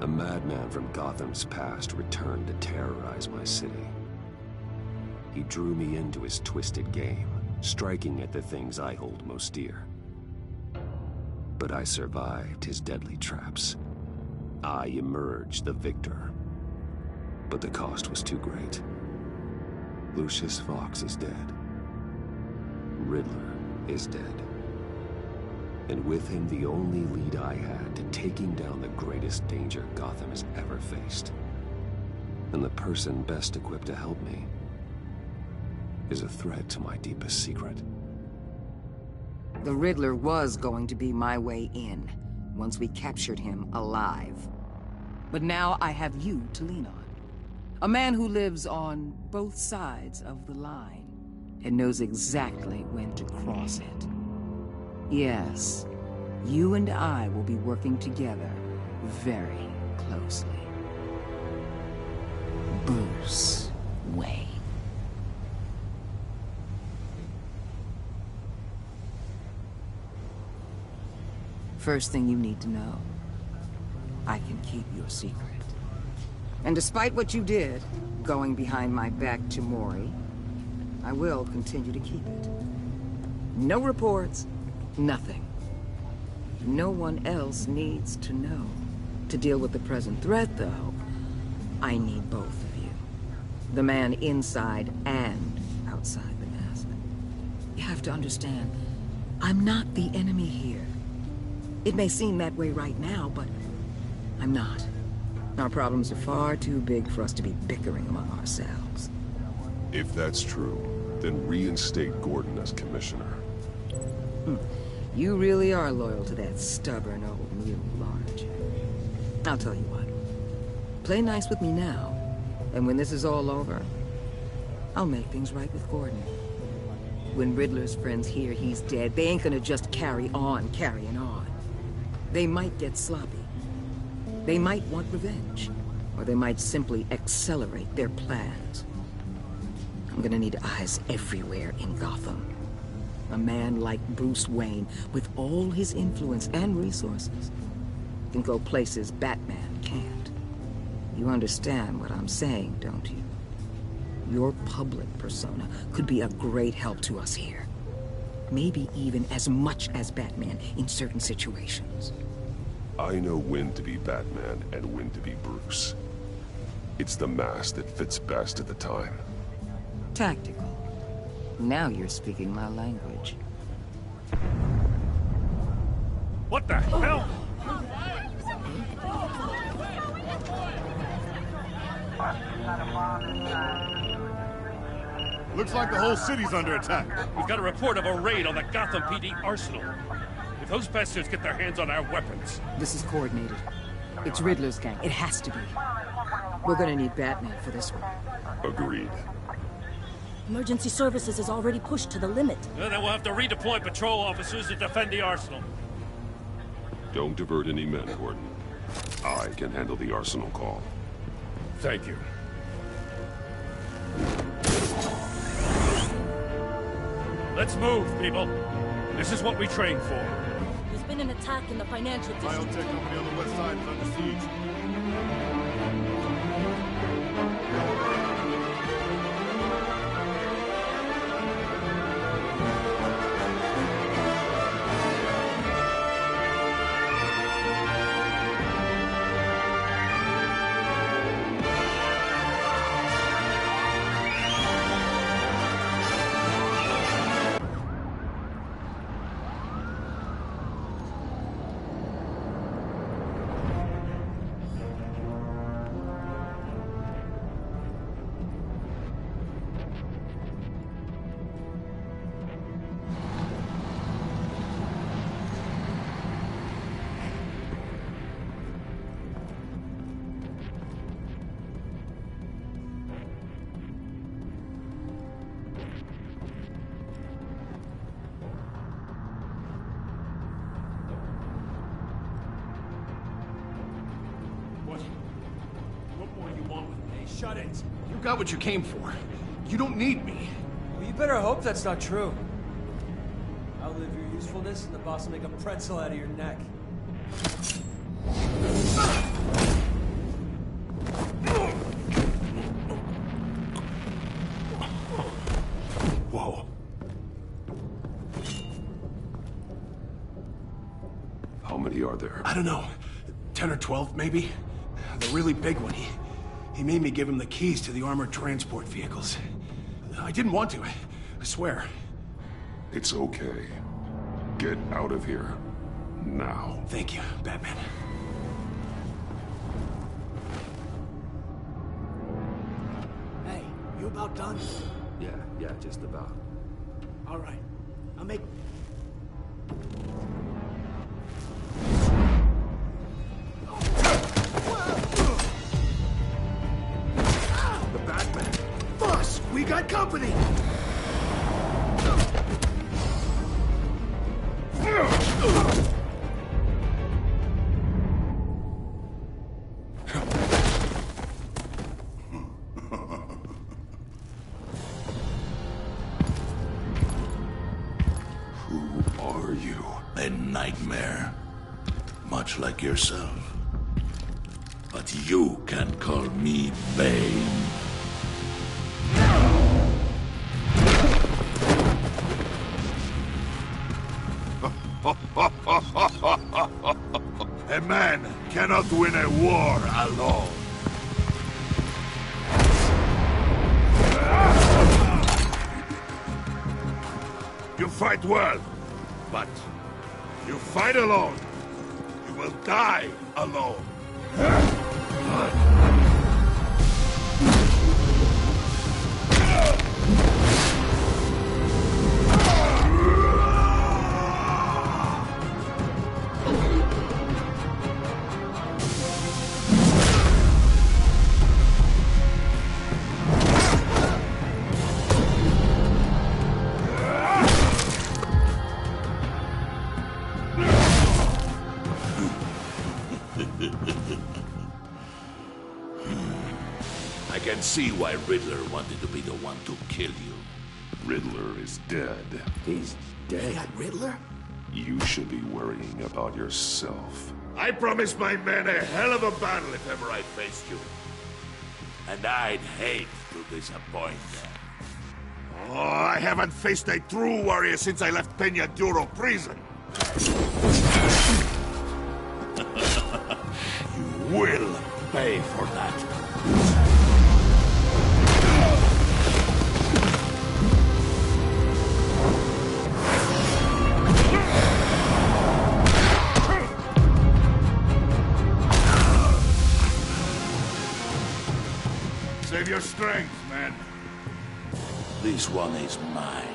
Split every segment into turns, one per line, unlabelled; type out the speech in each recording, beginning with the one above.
A madman from Gotham's past returned to terrorize my city. He drew me into his twisted game, striking at the things I hold most dear. But I survived his deadly traps. I emerged the victor. But the cost was too great. Lucius Fox is dead. Riddler is dead. And with him, the only lead I had to taking down the greatest danger Gotham has ever faced. And the person best equipped to help me is a threat to my deepest secret.
The Riddler was going to be my way in, once we captured him alive. But now I have you to lean on. A man who lives on both sides of the line, and knows exactly when to cross it. Yes, you and I will be working together very closely. Bruce Wayne. First thing you need to know, I can keep your secret. And despite what you did, going behind my back to Mori, I will continue to keep it. No reports, nothing. No one else needs to know. To deal with the present threat, though, I need both of you. The man inside and outside the mask. You have to understand, I'm not the enemy here. It may seem that way right now, but I'm not. Our problems are far too big for us to be bickering among ourselves.
If that's true, then reinstate Gordon as commissioner.
You really are loyal to that stubborn old mule, aren't you? I'll tell you what. Play nice with me now, and when this is all over, I'll make things right with Gordon. When Riddler's friends hear he's dead, they ain't gonna just carry on carrying on. They might get sloppy. They might want revenge, or they might simply accelerate their plans. I'm gonna need eyes everywhere in Gotham. A man like Bruce Wayne, with all his influence and resources, can go places Batman can't. You understand what I'm saying, don't you? Your public persona could be a great help to us here. Maybe even as much as Batman in certain situations.
I know when to be Batman and when to be Bruce. It's the mask that fits best at the time.
Tactical. Now you're speaking my language.
What the hell?
Looks like the whole city's under attack.
We've got a report of a raid on the Gotham PD arsenal. If those bastards get their hands on our weapons...
This is coordinated. It's Riddler's gang. It has to be. We're gonna need Batman for this one.
Agreed.
Emergency services is already pushed to the limit.
Then we'll have to redeploy patrol officers to defend the arsenal.
Don't divert any men, Gordon. I can handle the arsenal call.
Thank you. Let's move, people. This is what we trained for.
There's been an attack in the financial district.
Biotech company on the west side is under siege.
Shut it.
You got what you came for. You don't need me.
Well, you better hope that's not true. Outlive your usefulness, and the boss will make a pretzel out of your neck.
I don't know, 10 or 12 maybe? The really big one. He made me give him the keys to the armored transport vehicles. I didn't want to, I swear.
It's okay. Get out of here. Now.
Thank you, Batman.
Hey, you about done?
Yeah, just about.
All right. I'll make...
The Batman!
Boss, we got company!
Who are you?
A nightmare. Much like yourself. But you can call me Bane. A man cannot win a war alone. You fight well, but you fight alone. You will die alone. I can see why Riddler wanted to be the one to kill you.
Riddler is dead.
He's dead.
That Riddler?
You should be worrying about yourself.
I promised my men a hell of a battle if ever I faced you. And I'd hate to disappoint them. Oh, I haven't faced a true warrior since I left Peña Duro prison. You will pay for that. Save your strength, man. This one is mine.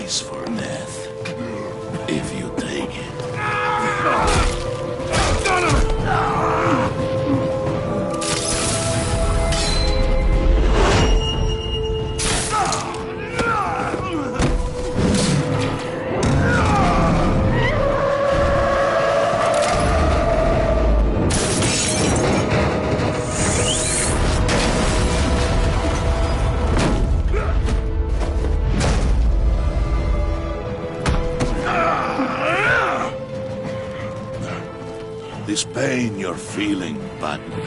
For death, if you take it. This pain you're feeling, Batman.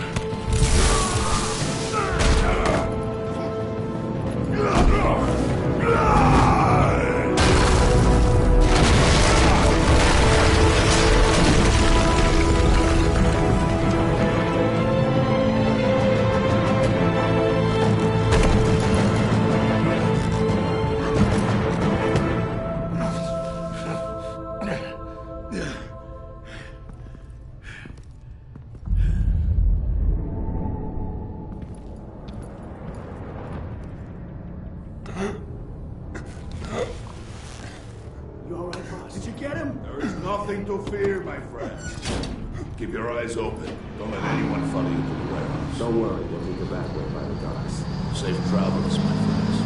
You all right, boss? Did you get him?
There is nothing to fear, my friend. Keep your eyes open. Don't let anyone follow you to the warehouse.
Don't worry, we'll meet the Batman by the docks.
Safe travels, my friends.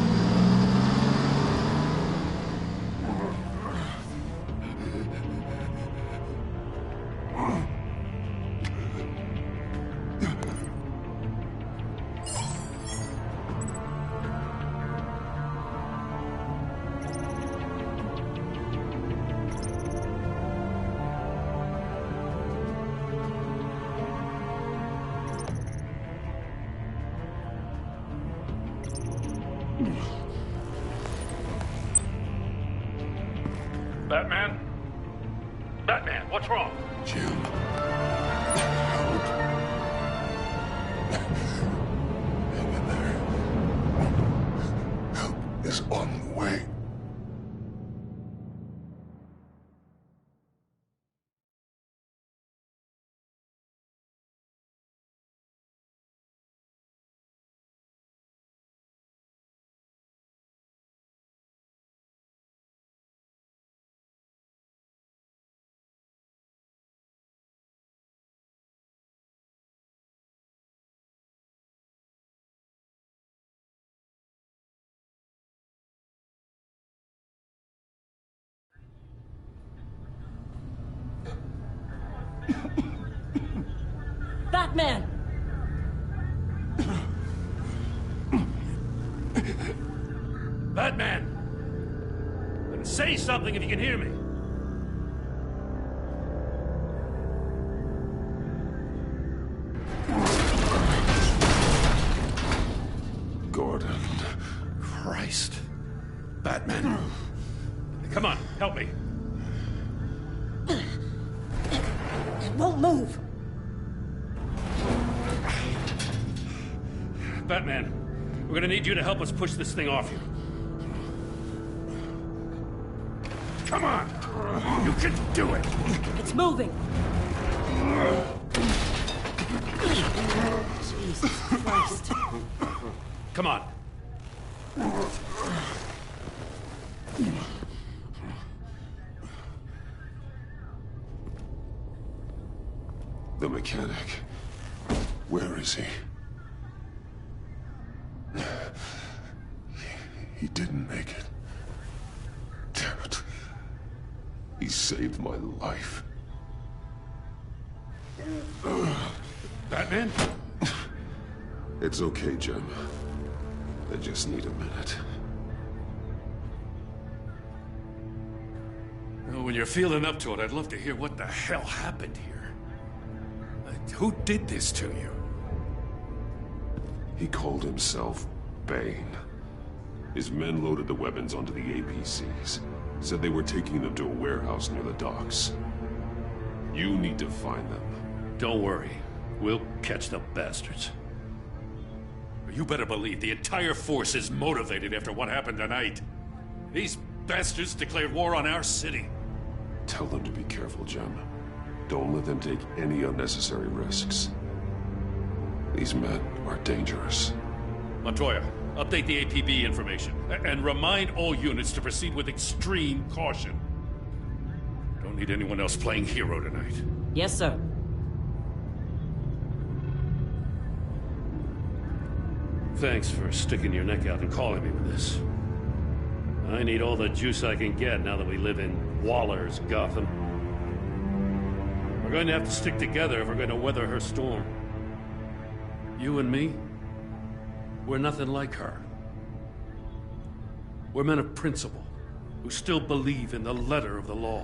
Batman? Batman, what's wrong?
Jim. Hang in there. Help is on the way.
Batman!
Batman! Then say something if you can hear me.
Gordon. Christ. Batman.
Come on, help me.
It won't move.
Batman, we're gonna need you to help us push this thing off you. Come on! You can do it!
It's moving. Jesus Christ.
Come on.
The mechanic. Where is he? He didn't make it. Damn it. He saved my life.
Batman?
It's okay, Jim. I just need a minute.
Well, when you're feeling up to it, I'd love to hear what the hell happened here. Who did this to you?
He called himself Bane. His men loaded the weapons onto the APCs. Said they were taking them to a warehouse near the docks. You need to find them.
Don't worry. We'll catch the bastards. You better believe the entire force is motivated after what happened tonight. These bastards declared war on our city.
Tell them to be careful, Jim. Don't let them take any unnecessary risks. These men are dangerous.
Montoya, update the APB information. And remind all units to proceed with extreme caution. Don't need anyone else playing hero tonight.
Yes, sir.
Thanks for sticking your neck out and calling me with this. I need all the juice I can get now that we live in Waller's Gotham. We're going to have to stick together if we're going to weather her storm. You and me, we're nothing like her. We're men of principle, who still believe in the letter of the law.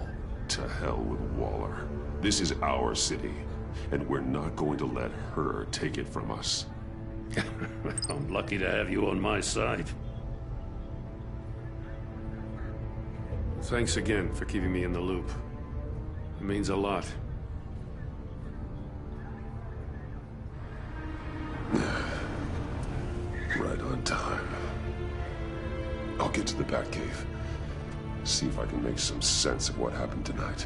To hell with Waller. This is our city, and we're not going to let her take it from us.
I'm lucky to have you on my side. Thanks again for keeping me in the loop. It means a lot.
Right on time. I'll get to the Batcave. See if I can make some sense of what happened tonight.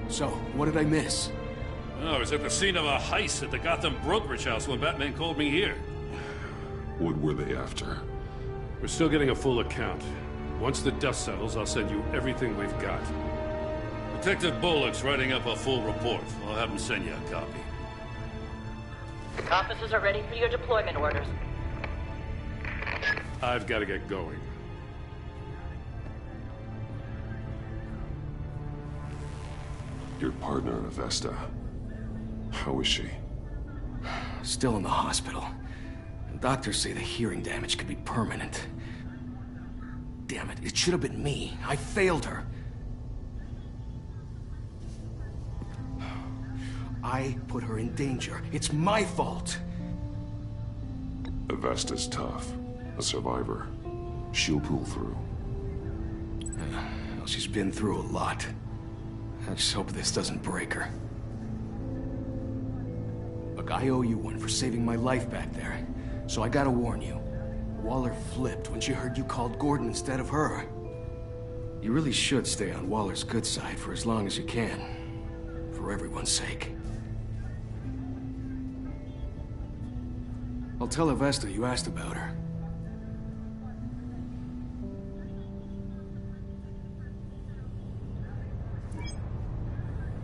So, what did I miss?
Oh, I was at the scene of a heist at the Gotham brokerage house when Batman called me here.
What were they after?
We're still getting a full account. Once the dust settles, I'll send you everything we've got. Detective Bullock's writing up a full report. I'll have him send you a copy.
Officers are ready for your deployment orders.
I've got to get going.
Your partner, Vesta. How is she?
Still in the hospital. Doctors say the hearing damage could be permanent. Damn it, it should have been me. I failed her. I put her in danger. It's my fault.
Vesta's tough. A survivor.
She'll pull through.
Well, she's been through a lot. I just hope this doesn't break her. Look, I owe you one for saving my life back there. So I gotta warn you. Waller flipped when she heard you called Gordon instead of her. You really should stay on Waller's good side for as long as you can. For everyone's sake. I'll tell Avesta you asked about her.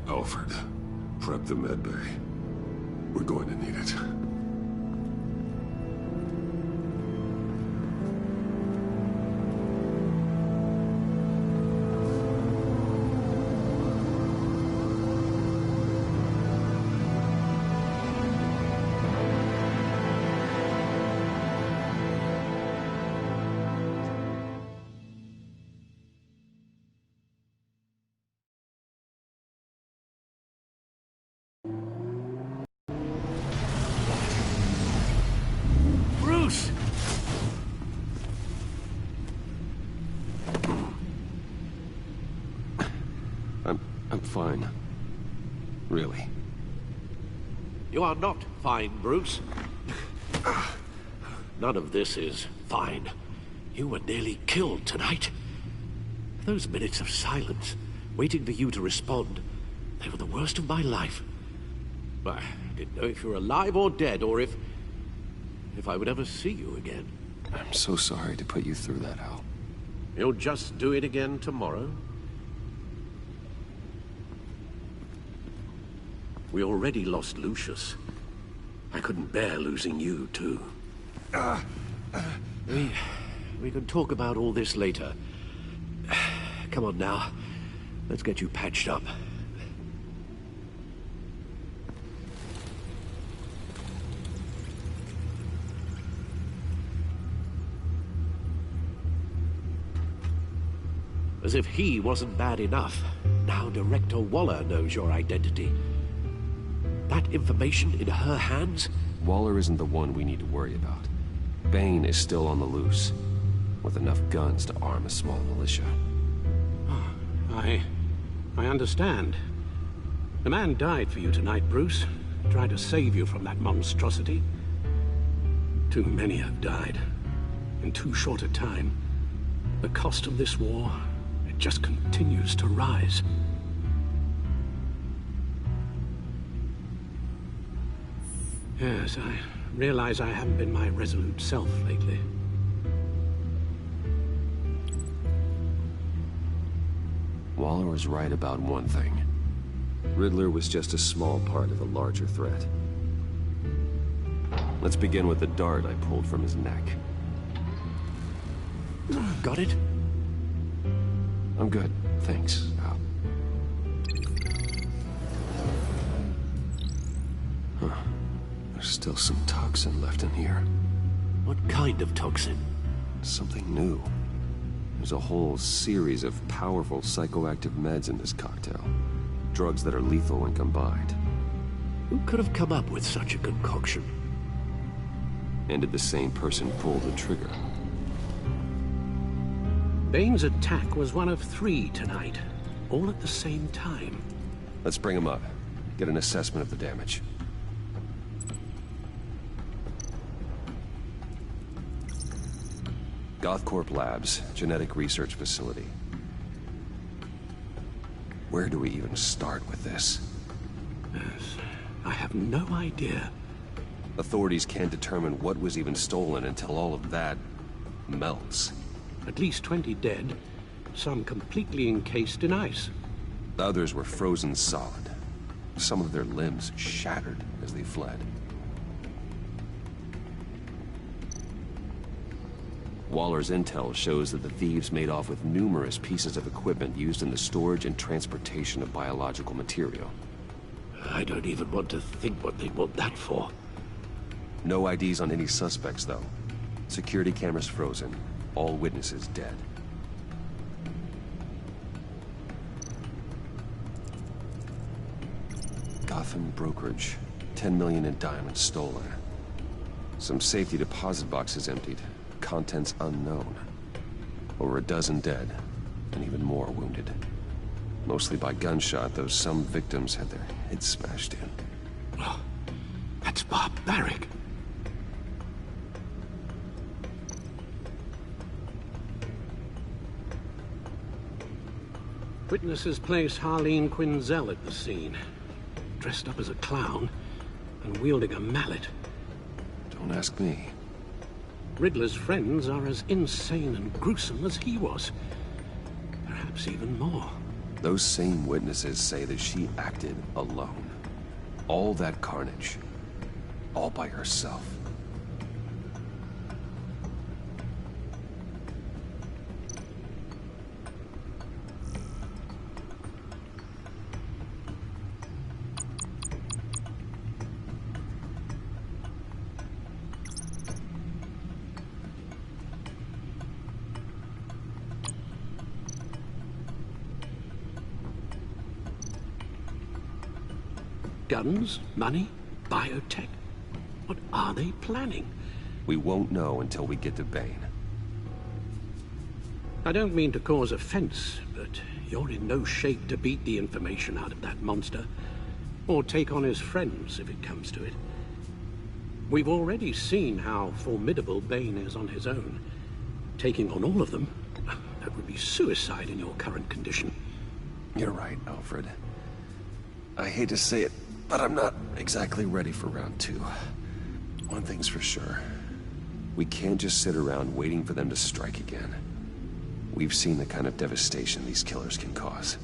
Alfred, prep the medbay. We're going to need it.
Bruce!
I'm fine. Really.
You are not fine, Bruce. None of this is fine. You were nearly killed tonight. Those minutes of silence, waiting for you to respond, they were the worst of my life. I didn't know if you were alive or dead, or if I would ever see you again.
I'm so sorry to put you through that, Al.
You'll just do it again tomorrow? We already lost Lucius. I couldn't bear losing you, too. We can talk about all this later. Come on now. Let's get you patched up. As if he wasn't bad enough, now Director Waller knows your identity. That information in her hands?
Waller isn't the one we need to worry about. Bane is still on the loose, with enough guns to arm a small militia.
I understand. The man died for you tonight, Bruce. Tried to save you from that monstrosity. Too many have died. In too short a time. The cost of this war, it just continues to rise. Yes, I realize I haven't been my resolute self lately.
Waller was right about one thing. Riddler was just a small part of a larger threat. Let's begin with the dart I pulled from his neck.
Got it?
I'm good, thanks, Al. Huh. There's still some toxin left in here.
What kind of toxin?
Something new. There's a whole series of powerful psychoactive meds in this cocktail. Drugs that are lethal when combined.
Who could have come up with such a concoction?
And did the same person pull the trigger?
Bane's attack was one of 3 tonight, all at the same time.
Let's bring him up. Get an assessment of the damage. Gothcorp Labs, genetic research facility. Where do we even start with this?
Yes, I have no idea.
Authorities can't determine what was even stolen until all of that melts.
At least 20 dead, some completely encased in ice.
Others were frozen solid. Some of their limbs shattered as they fled. Waller's intel shows that the thieves made off with numerous pieces of equipment used in the storage and transportation of biological material.
I don't even want to think what they'd want that for.
No IDs on any suspects, though. Security cameras frozen. All witnesses dead. Gotham brokerage. 10 million in diamonds stolen. Some safety deposit boxes emptied. Contents unknown. Over a dozen dead, and even more wounded. Mostly by gunshot, though some victims had their heads smashed in.
Oh, that's barbaric. Witnesses place Harleen Quinzel at the scene, dressed up as a clown and wielding a mallet.
Don't ask me.
Riddler's friends are as insane and gruesome as he was. Perhaps even more.
Those same witnesses say that she acted alone. All that carnage. All by herself.
Guns, money, biotech. What are they planning?
We won't know until we get to Bane.
I don't mean to cause offense, but you're in no shape to beat the information out of that monster. Or take on his friends, if it comes to it. We've already seen how formidable Bane is on his own. Taking on all of them, that would be suicide in your current condition.
You're right, Alfred. I hate to say it, but I'm not exactly ready for round 2. One thing's for sure. We can't just sit around waiting for them to strike again. We've seen the kind of devastation these killers can cause.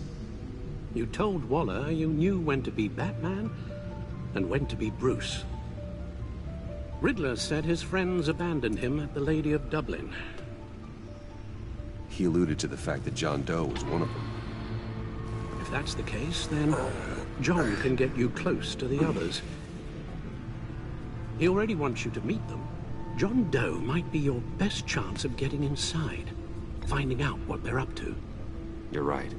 You told Waller you knew when to be Batman and when to be Bruce. Riddler said his friends abandoned him at the Lady of Dublin.
He alluded to the fact that John Doe was one of them.
If that's the case, then John can get you close to the others. He already wants you to meet them. John Doe might be your best chance of getting inside, finding out what they're up to.
You're right.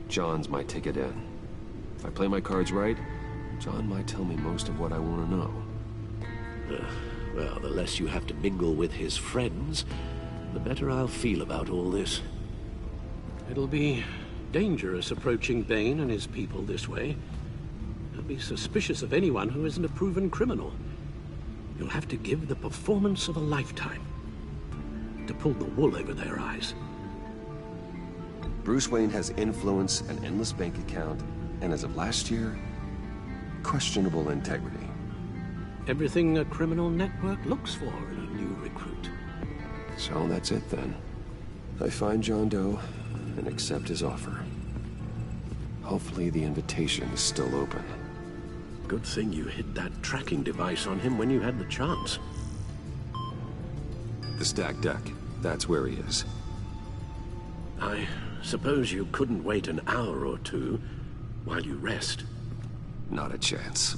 John's my ticket in. If I play my cards right, John might tell me most of what I want to know.
Well, the less you have to mingle with his friends, the better I'll feel about all this. It'll be dangerous approaching Bane and his people this way. They'll be suspicious of anyone who isn't a proven criminal. You'll have to give the performance of a lifetime to pull the wool over their eyes.
Bruce Wayne has influence, an endless bank account, and as of last year, questionable integrity.
Everything a criminal network looks for in a new recruit.
So that's it then. I find John Doe and accept his offer. Hopefully the invitation is still open.
Good thing you hid that tracking device on him when you had the chance.
The stacked deck, that's where he is.
I suppose you couldn't wait an hour or two while you rest.
Not a chance.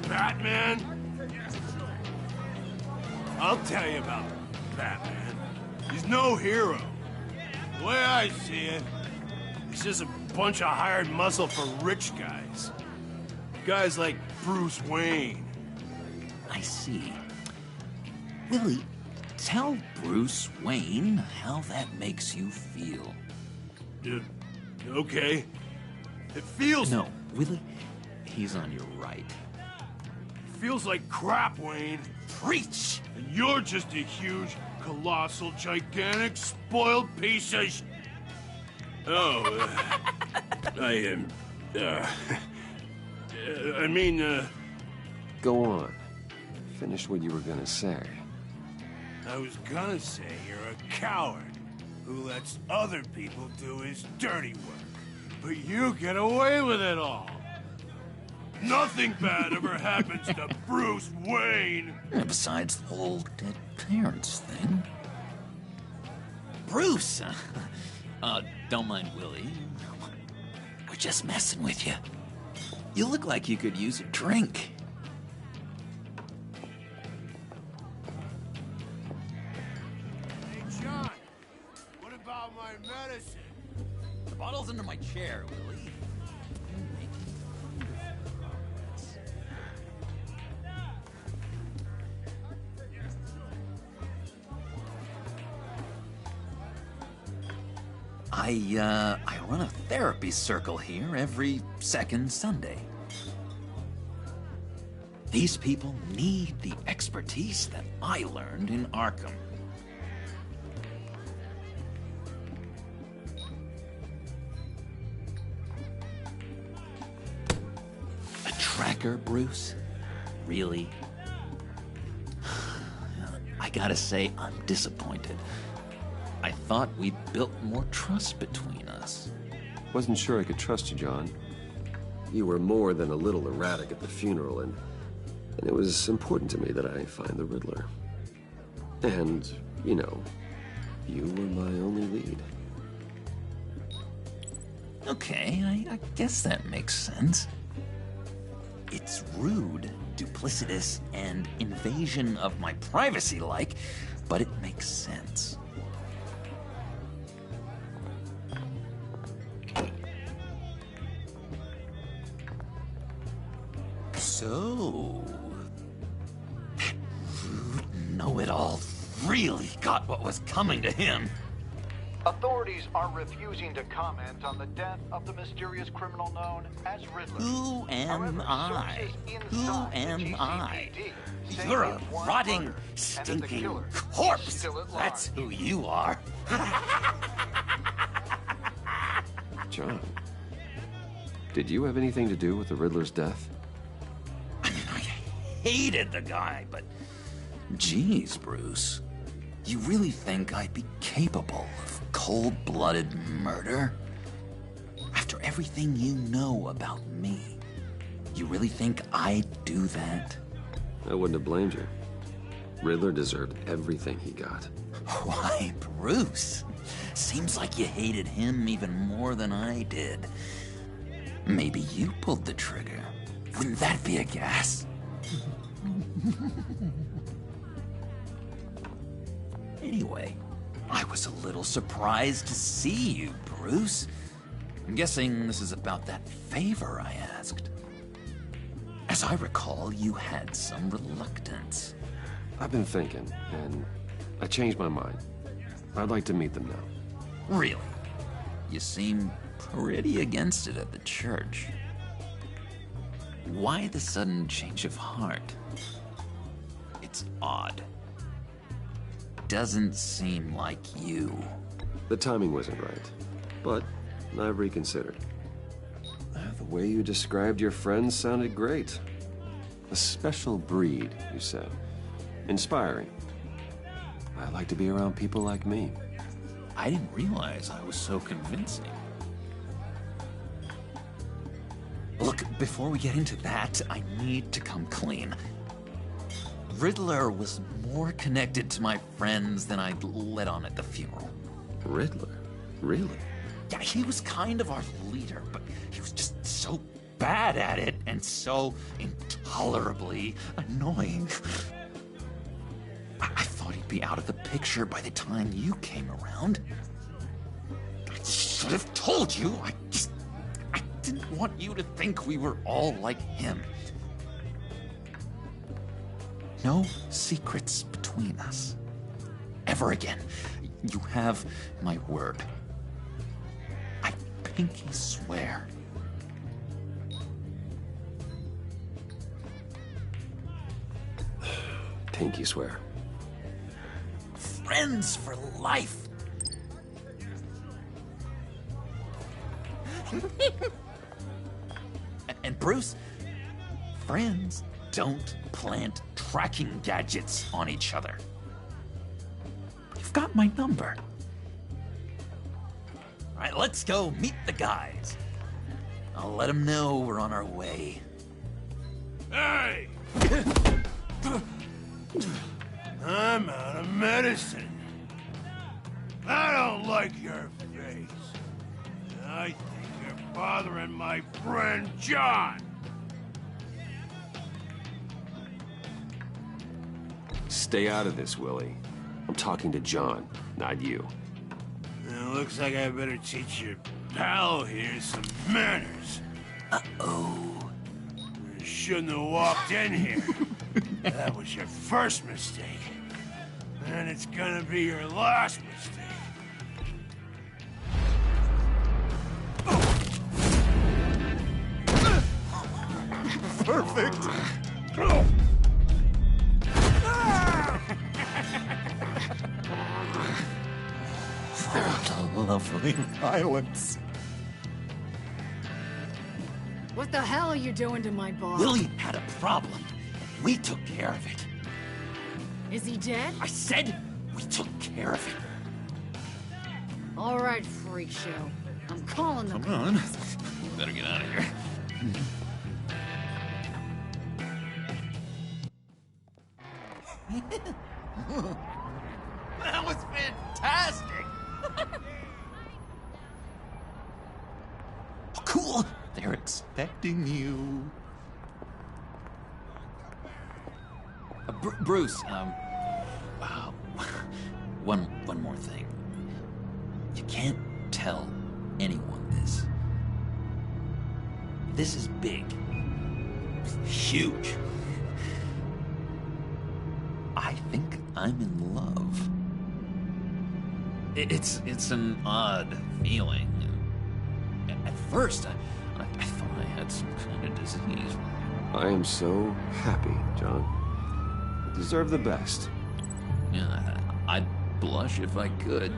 Batman? I'll tell you about Batman. He's no hero. The way I see it, he's just a bunch of hired muscle for rich guys. Guys like Bruce Wayne.
I see. Willie, tell Bruce Wayne how that makes you feel.
Okay. It feels...
No, Willie, he's on your right.
Feels like crap, Wayne.
Preach!
And you're just a huge, colossal, gigantic, spoiled piece of sh... Oh, I am... I mean,
Go on. Finish what you were gonna say.
I was gonna say you're a coward who lets other people do his dirty work. But you get away with it all. Nothing bad ever happens to Bruce Wayne.
And besides the whole dead parents thing. Bruce! Don't mind Willie. We're just messing with you. You look like you could use a drink.
Hey, John. What about my my medicine?
The bottle's under my chair, Willie. I run a therapy circle here every second Sunday. These people need the expertise that I learned in Arkham. A tracker, Bruce? Really? I gotta say, I'm disappointed. I thought we'd built more trust between us.
Wasn't sure I could trust you, John. You were more than a little erratic at the funeral, and it was important to me that I find the Riddler. And, you know, you were my only lead.
Okay, I guess that makes sense. It's rude, duplicitous, and invasion of my privacy-like, but it makes sense. So, that rude know-it-all really got what was coming to him.
Authorities are refusing to comment on the death of the mysterious criminal known as Riddler.
Who am I? Who am I? You're a rotting, stinking corpse. That's who you are.
John, did you have anything to do with the Riddler's death?
Hated the guy, but geez, Bruce, you really think I'd be capable of cold-blooded murder? After everything you know about me, you really think I'd do that?
I wouldn't have blamed you. Riddler deserved everything he got.
Why, Bruce? Seems like you hated him even more than I did. Maybe you pulled the trigger. Wouldn't that be a gas? Anyway, I was a little surprised to see you, Bruce. I'm guessing this is about that favor I asked. As I recall, you had some reluctance.
I've been thinking, and I changed my mind. I'd like to meet them now.
Really? You seem pretty against it at the church. Why the sudden change of heart? It's odd. Doesn't seem like you.
The timing wasn't right, but I've reconsidered. The way you described your friends sounded great. A special breed, you said. Inspiring. I like to be around people like me.
I didn't realize I was so convincing. Look, before we get into that, I need to come clean. Riddler was more connected to my friends than I'd let on at the funeral.
Riddler? Really?
Yeah, he was kind of our leader, but he was just so bad at it and so intolerably annoying. I thought he'd be out of the picture by the time you came around. I should have told you. I didn't want you to think we were all like him. No secrets between us. Ever again. You have my word. I pinky swear.
Pinky swear.
Friends for life. And Bruce, friends don't plant tracking gadgets on each other. You've got my number. All right, let's go meet the guys. I'll let them know we're on our way.
Hey! I'm out of medicine. I don't like your face. I think you're bothering my friend John.
Stay out of this, Willie. I'm talking to John, not you.
It looks like I better teach your pal here some manners.
Uh-oh.
You shouldn't have walked in here. That was your first mistake. And it's gonna be your last mistake.
Perfect!
Lovely violence.
What the hell are you doing to my boss?
Willie had a problem. We took care of it.
Is he dead?
I said we took care of it.
All right, freak show. I'm calling them.
Come on. Better get out of here.
That was fantastic!
Oh, cool! They're expecting you. Bruce, one more thing. You can't tell anyone this. This is big. Huge. I think I'm in love. It's an odd feeling. At first, I thought I had some kind of disease.
I am so happy, John. You deserve the best.
Yeah, I'd blush if I could.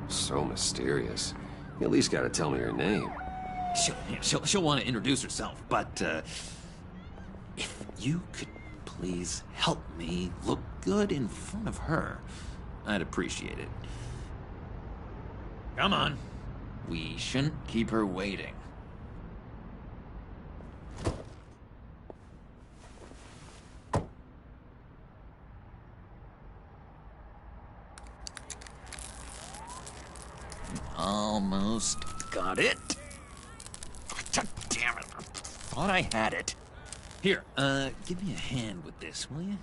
So mysterious. You at least gotta tell me her name.
She'll want to introduce herself, but if you could please help me look good in front of her, I'd appreciate it. Come on. We shouldn't keep her waiting. Almost got it. Damn it. I thought I had it. Here, give me a hand with this, will you?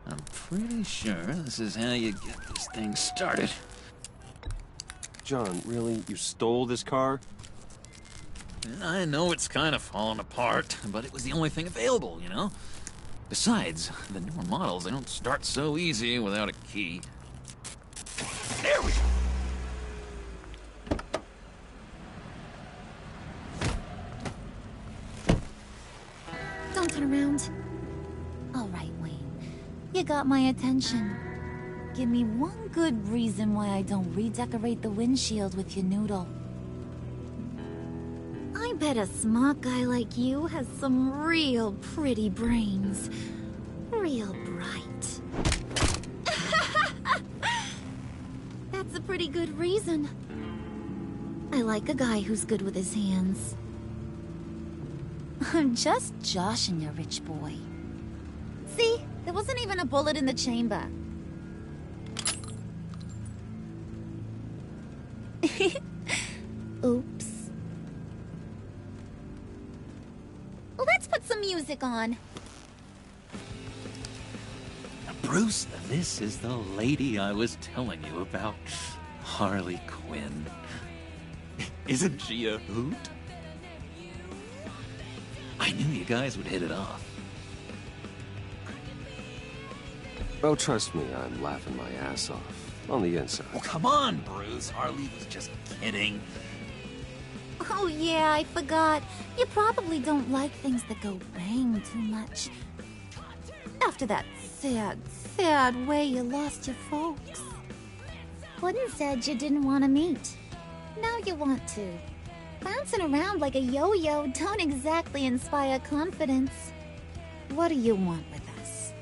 I'm pretty sure this is how you get this thing started.
John, really? You stole this car?
I know it's kind of falling apart, but it was the only thing available, you know? Besides, the newer models, they don't start so easy without a key. There we go!
Don't turn around. All right, Wayne. You got my attention. Give me one good reason why I don't redecorate the windshield with your noodle. I bet a smart guy like you has some real pretty brains. Real bright. That's a pretty good reason. I like a guy who's good with his hands. I'm just joshing you, rich boy. See? There wasn't even a bullet in the chamber. Oops. Let's put some music on.
Bruce, this is the lady I was telling you about. Harley Quinn. Isn't she a hoot? I knew you guys would hit it off.
Oh, trust me, I'm laughing my ass off. On the inside.
Oh, come on, Bruce. Harley was just kidding.
Oh yeah, I forgot. You probably don't like things that go bang too much. After that sad, sad way you lost your folks. Wooden said you didn't want to meet. Now you want to. Bouncing around like a yo-yo don't exactly inspire confidence. What do you want with us?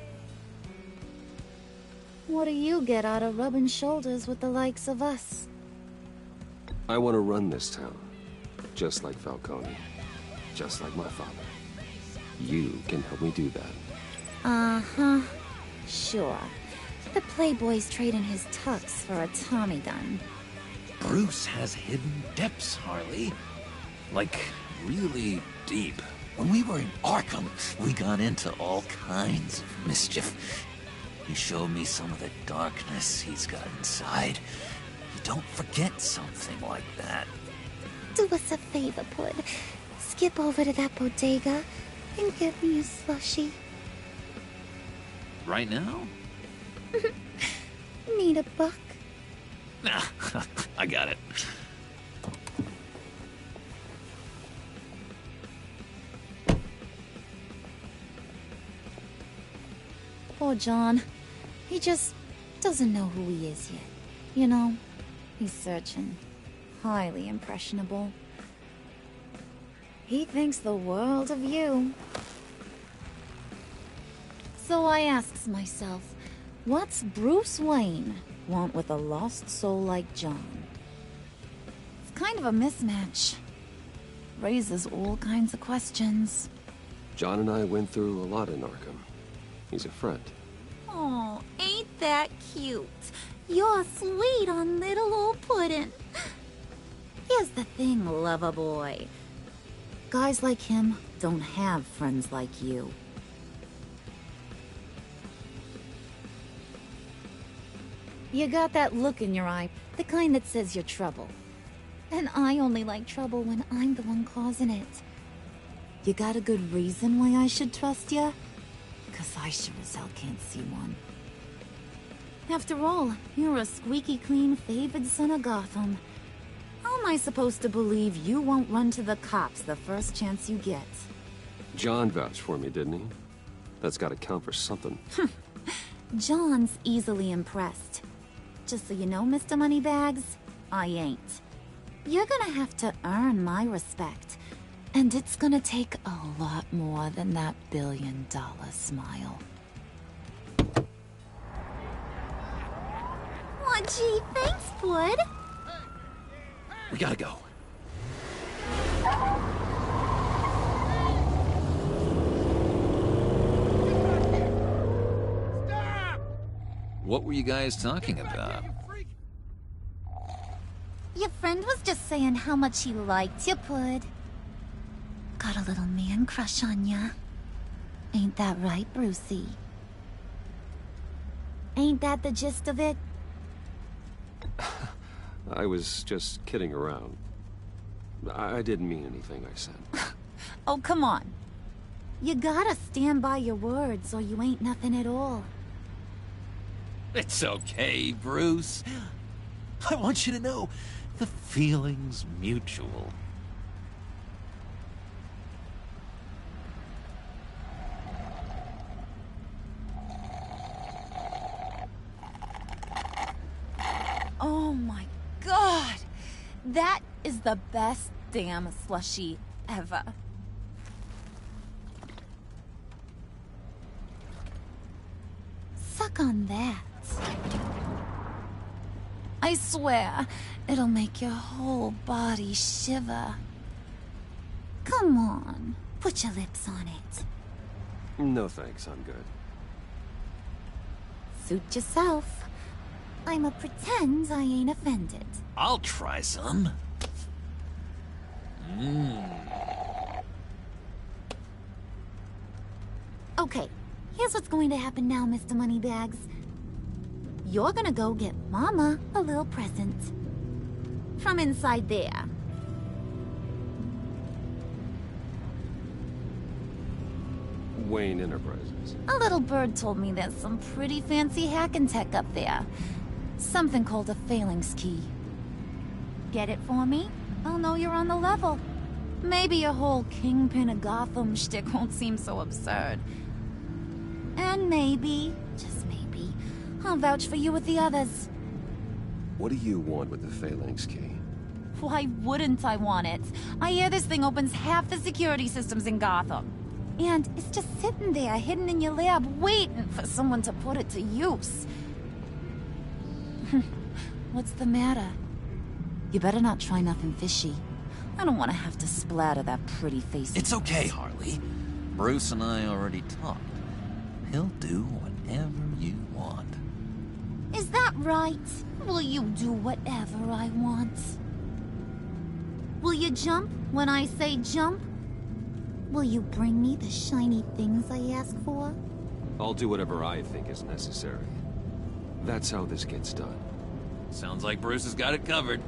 What do you get out of rubbing shoulders with the likes of us?
I want to run this town. Just like Falcone. Just like my father. You can help me do that.
Uh-huh. Sure. The Playboy's trading his tux for a Tommy gun.
Bruce has hidden depths, Harley. Like, really deep. When we were in Arkham, we got into all kinds of mischief. He showed me some of the darkness he's got inside. You don't forget something like that.
Do us a favor, Pud. Skip over to that bodega and get me a slushie.
Right now?
Need a buck?
I got it.
Poor John. He just doesn't know who he is yet. You know, he's searching. Highly impressionable. He thinks the world of you. So I asks myself, what's Bruce Wayne want with a lost soul like John? It's kind of a mismatch. Raises all kinds of questions.
John and I went through a lot in Arkham. He's a friend.
Oh, ain't that cute? You're sweet on little old Puddin'. Here's the thing, lover boy. Guys like him don't have friends like you. You got that look in your eye, the kind that says you're trouble. And I only like trouble when I'm the one causing it. You got a good reason why I should trust you? 'Cause I sure as hell can't see one. After all, you're a squeaky clean favored son of Gotham. How am I supposed to believe you won't run to the cops the first chance you get?
John vouched for me, didn't he? That's gotta count for something.
John's easily impressed. Just so you know, Mr. Moneybags, I ain't. You're gonna have to earn my respect. And it's gonna take a lot more than that billion-dollar smile. Aw, gee, thanks, Bud.
We gotta go. What were you guys talking about?
Your friend was just saying how much he liked you, Pud. Got a little man crush on ya. Ain't that right, Brucey? Ain't that the gist of it?
I was just kidding around. I didn't mean anything I said.
Oh, come on. You gotta stand by your words or you ain't nothing at all.
It's okay, Bruce. I want you to know the feeling's mutual.
Oh my god! That is the best damn slushie ever. Suck on that. I swear, it'll make your whole body shiver. Come on, put your lips on it.
No thanks, I'm good.
Suit yourself. I'ma pretend I ain't offended.
I'll try some.
Okay, here's what's going to happen now, Mr. Moneybags. You're gonna go get Mama a little present. From inside there.
Wayne Enterprises.
A little bird told me there's some pretty fancy hacking tech up there. Something called a phalanx key. Get it for me? I'll know you're on the level. Maybe your whole Kingpin of Gotham shtick won't seem so absurd. And maybe, just maybe, I'll vouch for you with the others.
What do you want with the phalanx key?
Why wouldn't I want it? I hear this thing opens half the security systems in Gotham. And it's just sitting there, hidden in your lab, waiting for someone to put it to use. What's the matter? You better not try nothing fishy. I don't want to have to splatter that pretty face.
It's okay, Harley. Bruce and I already talked. He'll do whatever you want.
Is that right? Will you do whatever I want? Will you jump when I say jump? Will you bring me the shiny things I ask for?
I'll do whatever I think is necessary. That's how this gets done.
Sounds like Bruce has got it covered.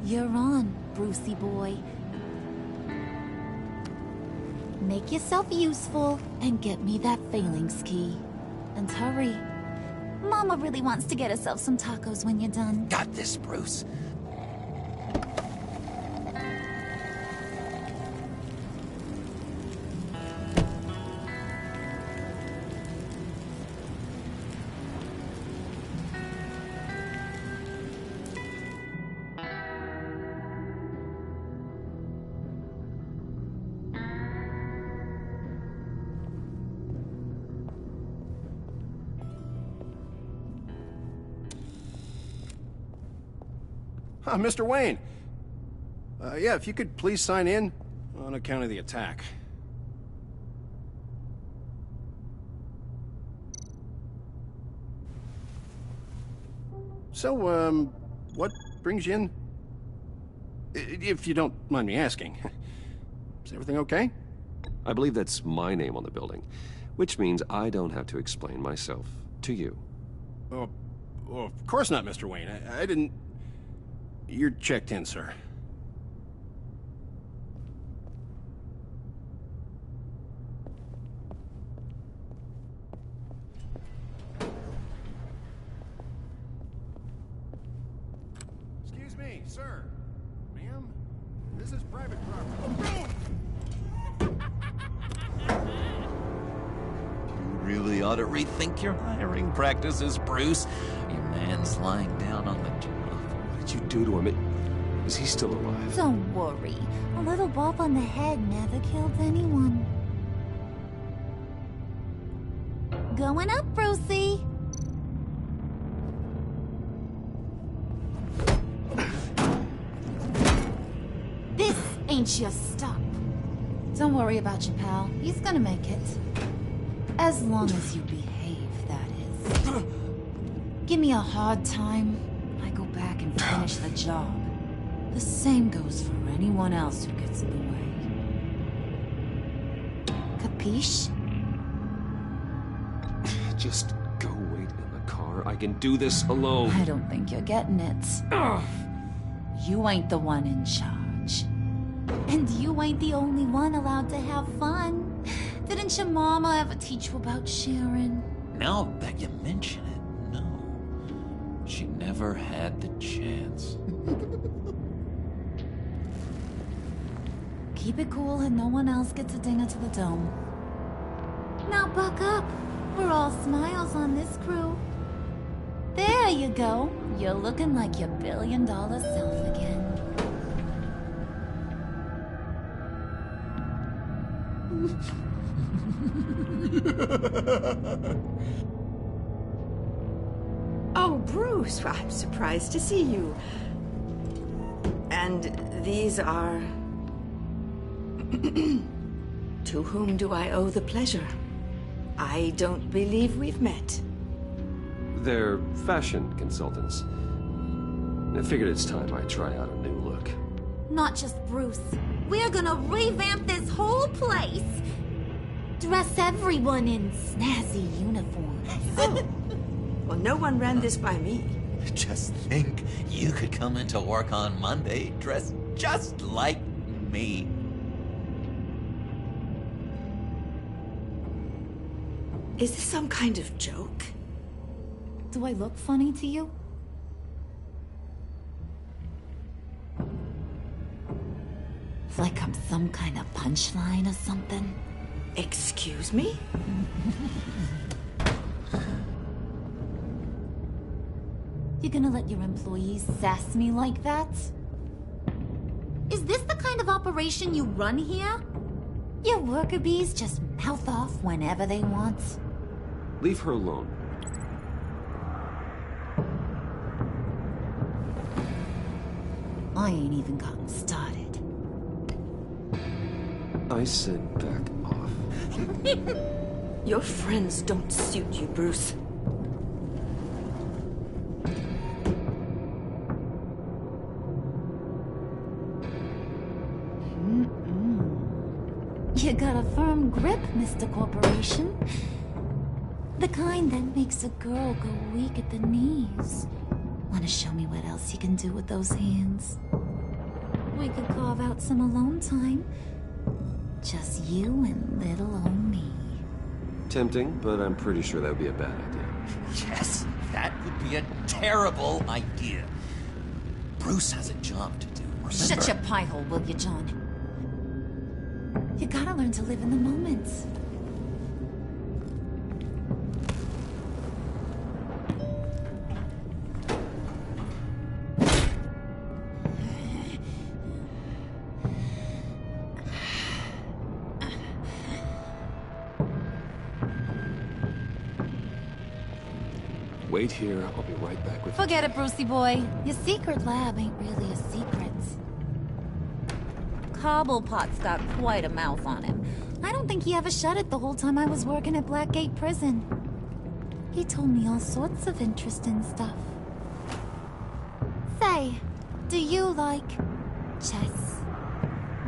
You're on, Brucey boy. Make yourself useful and get me that phalanx key. And hurry. Mama really wants to get herself some tacos when you're done.
Got this, Bruce.
Mr. Wayne. Yeah, if you could please sign in on account of the attack. So, what brings you in? If you don't mind me asking. Is everything okay?
I believe that's my name on the building, which means I don't have to explain myself to you.
Oh, of course not, Mr. Wayne. I didn't... You're checked in, sir. Excuse me, sir. Ma'am? This is private property.
You really ought to rethink your hiring practices, Bruce. Your man's lying down on the job.
What did you do to him? Is he still alive?
Don't worry. A little bump on the head never killed anyone. Going up, Brucey. This ain't your stop. Don't worry about your pal. He's gonna make it. As long as you behave, that is. Give me a hard time, I go back and finish the job. The same goes for anyone else who gets in the way. Capiche?
Just go wait in the car. I can do this alone.
I don't think you're getting it. You ain't the one in charge. And you ain't the only one allowed to have fun. Didn't your mama ever teach you about sharing?
Now that you mention it, no. She never had the chance.
Keep it cool and no one else gets a dinger to the dome. Now buck up. We're all smiles on this crew. There you go. You're looking like your billion-dollar self again.
Oh, Bruce, I'm surprised to see you. And these are... To whom do I owe the pleasure? I don't believe we've met.
They're fashion consultants. I figured it's time I try out a new look.
Not just Bruce. We're gonna revamp this whole place. Dress everyone in snazzy uniforms.
Oh. Well, no one ran this by me.
Just think, you could come into work on Monday dressed just like me.
Is this some kind of joke?
Do I look funny to you? Like I'm some kind of punchline or something?
Excuse me?
You gonna let your employees sass me like that? Is this the kind of operation you run here? Your worker bees just mouth off whenever they want?
Leave her alone.
I ain't even gotten started.
I said back off.
Your friends don't suit you, Bruce.
You got a firm grip, Mr. Corporation. The kind that makes a girl go weak at the knees. Wanna show me what else you can do with those hands? We could carve out some alone time. Just you and little old me.
Tempting, but I'm pretty sure that would be a bad idea.
Yes, that would be a terrible idea. Bruce has a job to do, remember?
Shut your pie hole, will you, John? You gotta learn to live in the moment.
Wait here, I'll be right back with you.
Forget it, Brucey boy. Your secret lab ain't really a secret. Cobblepot's got quite a mouth on him. I don't think he ever shut it the whole time I was working at Blackgate Prison. He told me all sorts of interesting stuff. Say, do you like chess?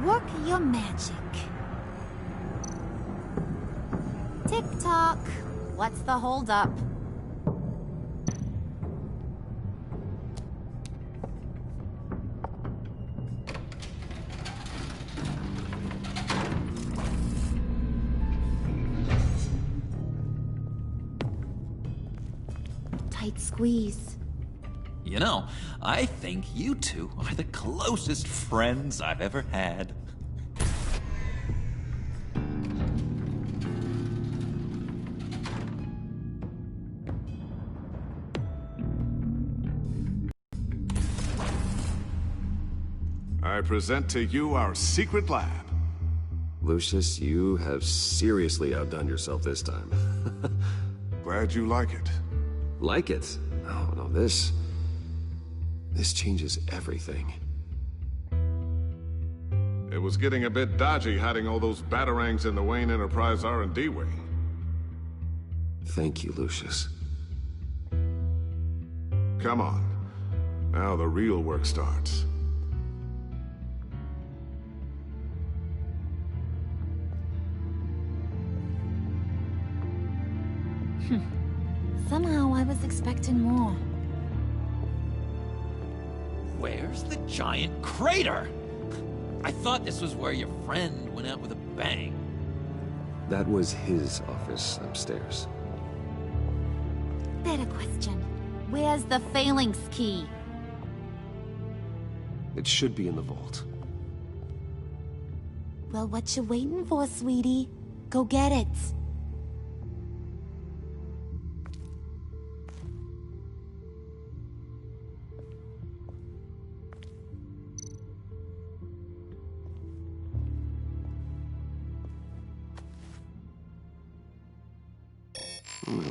Work your magic. Tick-tock. What's the holdup? Tight squeeze.
You know, I think you two are the closest friends I've ever had.
I present to you our secret lab.
Lucius, you have seriously outdone yourself this time.
Glad you like it.
Like it? Oh, no, this changes everything.
It was getting a bit dodgy hiding all those batarangs in the Wayne Enterprise R&D wing.
Thank you, Lucius.
Come on. Now the real work starts.
Somehow I was expecting more.
Where's the giant crater? I thought this was where your friend went out with a bang.
That was his office upstairs.
Better question. Where's the phalanx key?
It should be in the vault.
Well, what you waiting for, sweetie? Go get it.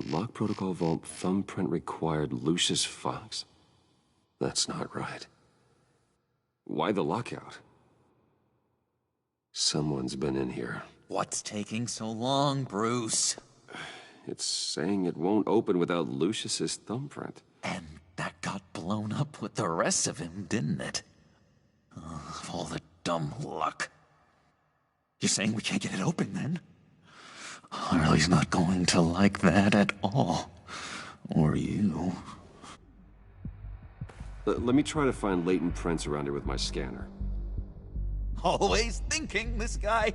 Lock protocol vault thumbprint required Lucius Fox. That's not right. Why the lockout? Someone's been in here.
What's taking so long, Bruce?
It's saying it won't open without Lucius's thumbprint.
And that got blown up with the rest of him, didn't it? Of all the dumb luck. You're saying we can't get it open, then? Harley's not going to like that at all. Or you.
Let me try to find latent prints around here with my scanner.
Always thinking, this guy.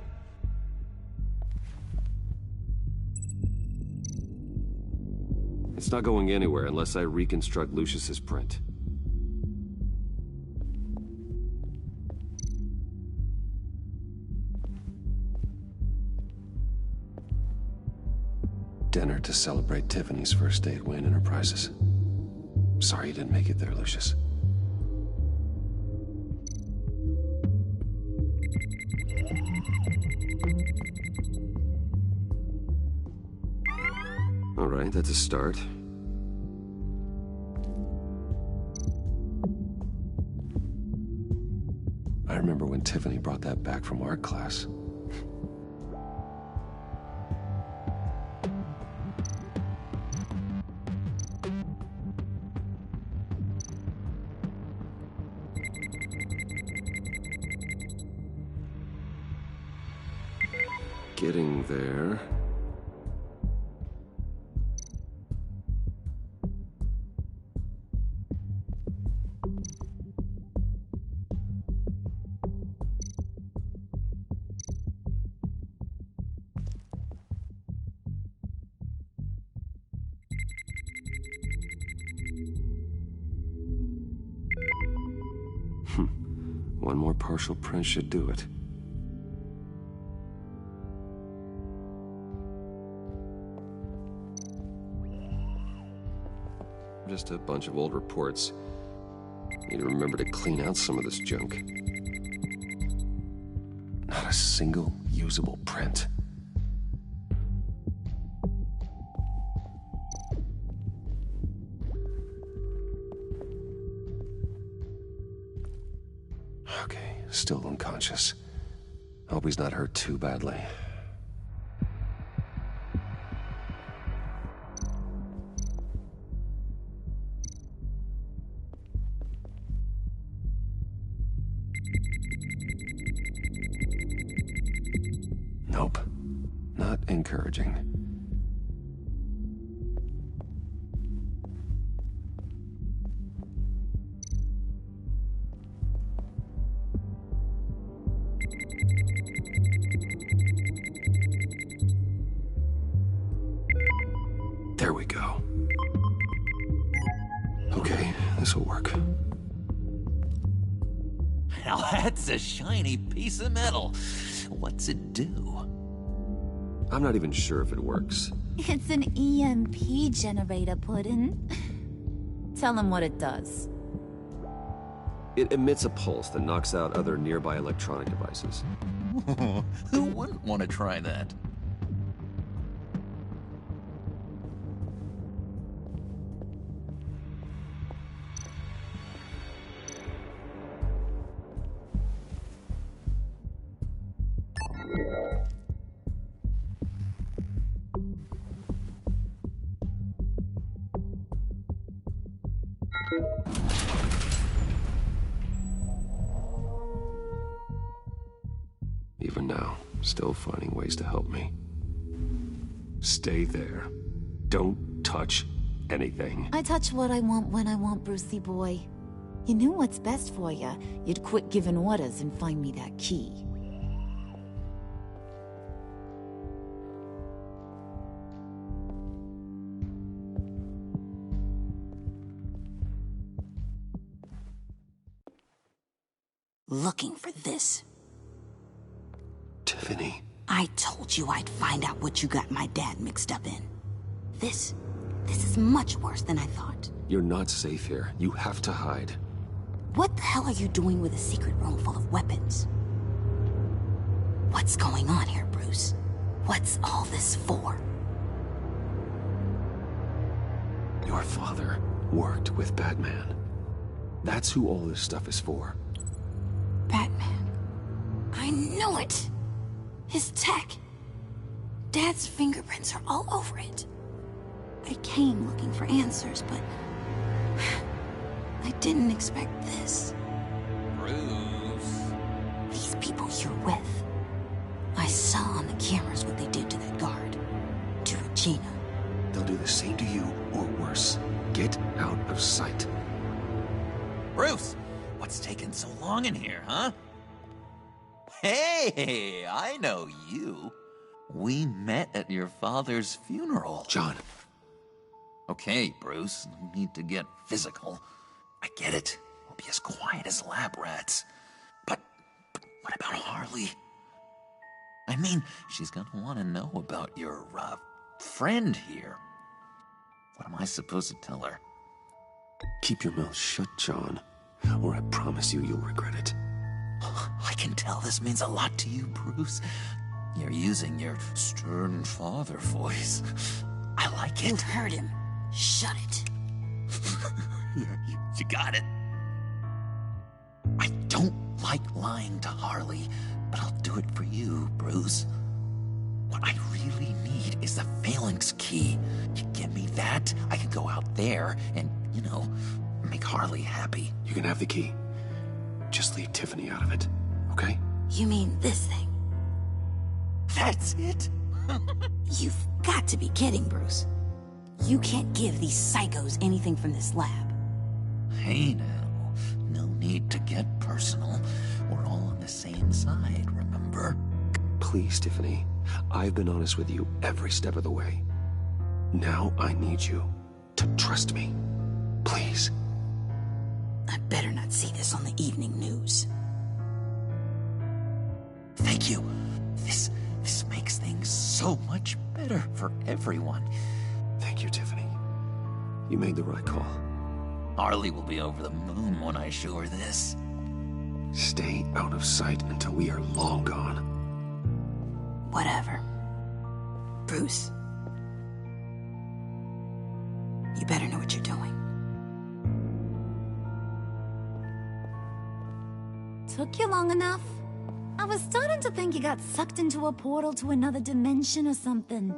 It's not going anywhere unless I reconstruct Lucius's print. Dinner to celebrate Tiffany's first day at Wayne Enterprises. Sorry you didn't make it there, Lucius. All right, that's a start. I remember when Tiffany brought that back from art class. Getting there. One more partial print should do it. Just a bunch of old reports. Need to remember to clean out some of this junk. Not a single usable print. Okay, still unconscious. Hope he's not hurt too badly. Nope. Not encouraging. There we go. Okay, this'll work.
Now that's a shiny piece of metal. What's it do?
I'm not even sure if it works.
It's an EMP generator, Puddin'. Tell him what it does.
It emits a pulse that knocks out other nearby electronic devices.
Who wouldn't want to try that?
Even now, still finding ways to help me. Stay there. Don't touch anything.
I touch what I want when I want, Brucey boy. You knew what's best for you. You'd quit giving orders and find me that key.
Looking for this.
Tiffany.
I told you I'd find out what you got my dad mixed up in. This is much worse than I thought.
You're not safe here. You have to hide.
What the hell are you doing with a secret room full of weapons? What's going on here, Bruce? What's all this for?
Your father worked with Batman. That's who all this stuff is for.
Batman. I knew it! His tech. Dad's fingerprints are all over it. I came looking for answers, but I didn't expect this.
Bruce.
These people you're with. I saw on the cameras what they did to that guard. To Regina.
They'll do the same to you, or worse. Get out of sight.
Bruce, what's taking so long in here, huh? Hey, I know you. We met at your father's funeral.
John.
Okay, Bruce, no need to get physical. I get it. We'll be as quiet as lab rats. But what about Harley? I mean, she's gonna want to know about your, friend here. What am I supposed to tell her?
Keep your mouth shut, John, or I promise you'll regret it.
I can tell this means a lot to you, Bruce. You're using your stern father voice. I like it.
You heard him. Shut it.
Yeah, you got it. I don't like lying to Harley, but I'll do it for you, Bruce. What I really need is the phalanx key. You give me that, I can go out there and, you know, make Harley happy.
You can have the key. Just leave Tiffany out of it, okay?
You mean this thing?
That's it?
You've got to be kidding, Bruce. You can't give these psychos anything from this lab.
Hey now, no need to get personal. We're all on the same side, remember?
Please, Tiffany. I've been honest with you every step of the way. Now I need you to trust me. Please.
I better not see this on the evening news.
Thank you. This makes things so much better for everyone.
Thank you, Tiffany. You made the right call.
Harley will be over the moon when I show her this.
Stay out of sight until we are long gone.
Whatever. Bruce. You better know what you're doing.
Took you long enough? I was starting to think you got sucked into a portal to another dimension or something.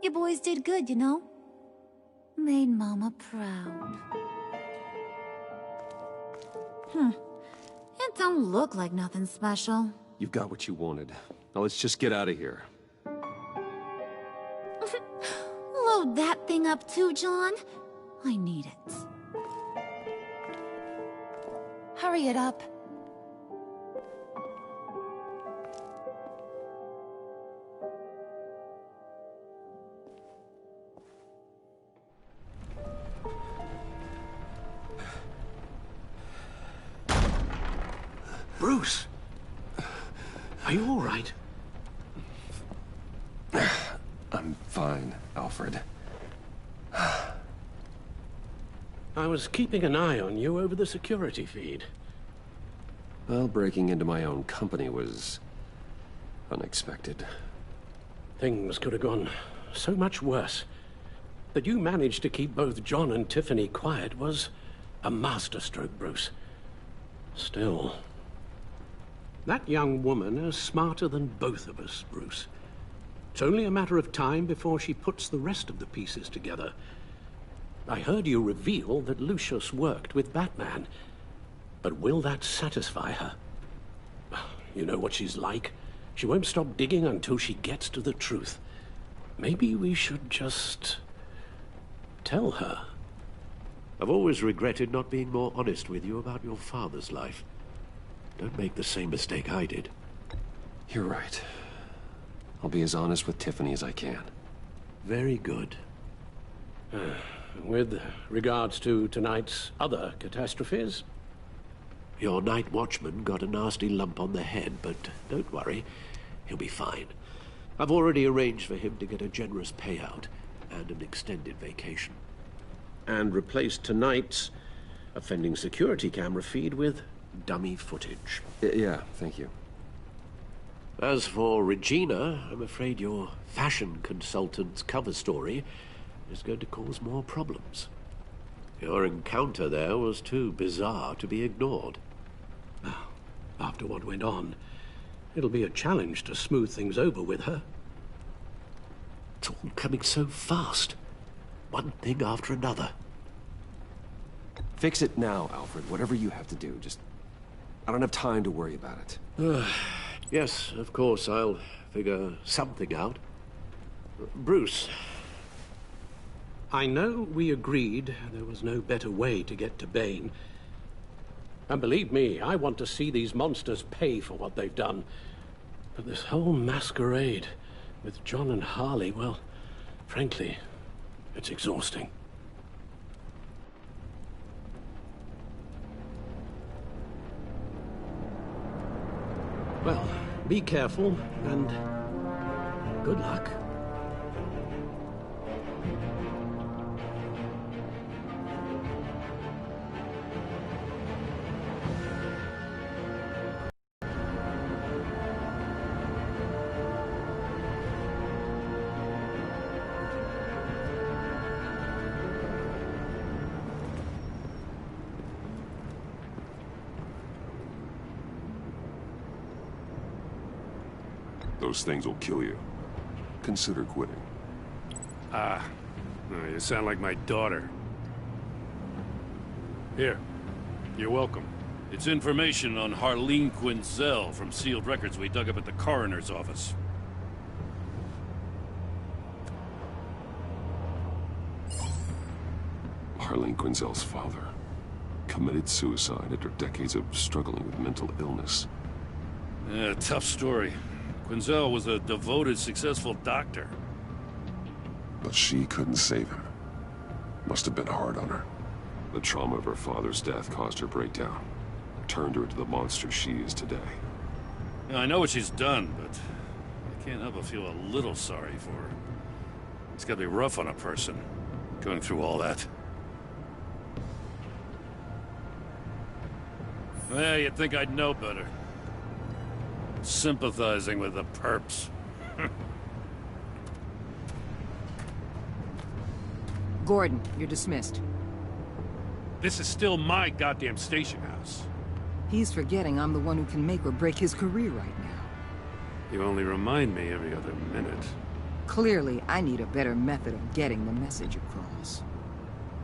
You boys did good, you know? Made Mama proud. It don't look like nothing special.
You've got what you wanted. Now let's just get out of here.
Load that thing up too, John. I need it. Hurry it up.
Bruce! Are you all right?
I'm fine, Alfred.
I was keeping an eye on you over the security feed.
Well, breaking into my own company was unexpected.
Things could have gone so much worse. That you managed to keep both John and Tiffany quiet was a masterstroke, Bruce. Still, that young woman is smarter than both of us, Bruce. It's only a matter of time before she puts the rest of the pieces together. I heard you reveal that Lucius worked with Batman. But will that satisfy her? You know what she's like. She won't stop digging until she gets to the truth. Maybe we should just tell her.
I've always regretted not being more honest with you about your father's life. Don't make the same mistake I did.
You're right. I'll be as honest with Tiffany as I can.
Very good.
With regards to tonight's other catastrophes?
Your night watchman got a nasty lump on the head, but don't worry. He'll be fine. I've already arranged for him to get a generous payout and an extended vacation.
And replaced tonight's offending security camera feed with dummy footage.
Yeah, thank you.
As for Regina, I'm afraid your fashion consultant's cover story is going to cause more problems. Your encounter there was too bizarre to be ignored.
After what went on, it'll be a challenge to smooth things over with her.
It's all coming so fast. One thing after another.
Fix it now, Alfred. Whatever you have to do. Just... I don't have time to worry about it.
Yes, of course, I'll figure something out. Bruce.
I know we agreed there was no better way to get to Bane. And believe me, I want to see these monsters pay for what they've done. But this whole masquerade with John and Harley, well, frankly, it's exhausting. Well, be careful, and good luck.
Those things will kill you. Consider quitting.
You sound like my daughter. Here, you're welcome. It's information on Harleen Quinzel from sealed records we dug up at the coroner's office.
Harleen Quinzel's father committed suicide after decades of struggling with mental illness.
Yeah, tough story. Quinzel was a devoted, successful doctor.
But she couldn't save him. Must have been hard on her. The trauma of her father's death caused her breakdown. Turned her into the monster she is today.
Yeah, I know what she's done, but I can't help but feel a little sorry for her. It's gotta be rough on a person, going through all that. Well, you'd think I'd know better. Sympathizing with the perps.
Gordon, you're dismissed.
This is still my goddamn station house.
He's forgetting I'm the one who can make or break his career right now.
You only remind me every other minute.
Clearly, I need a better method of getting the message across.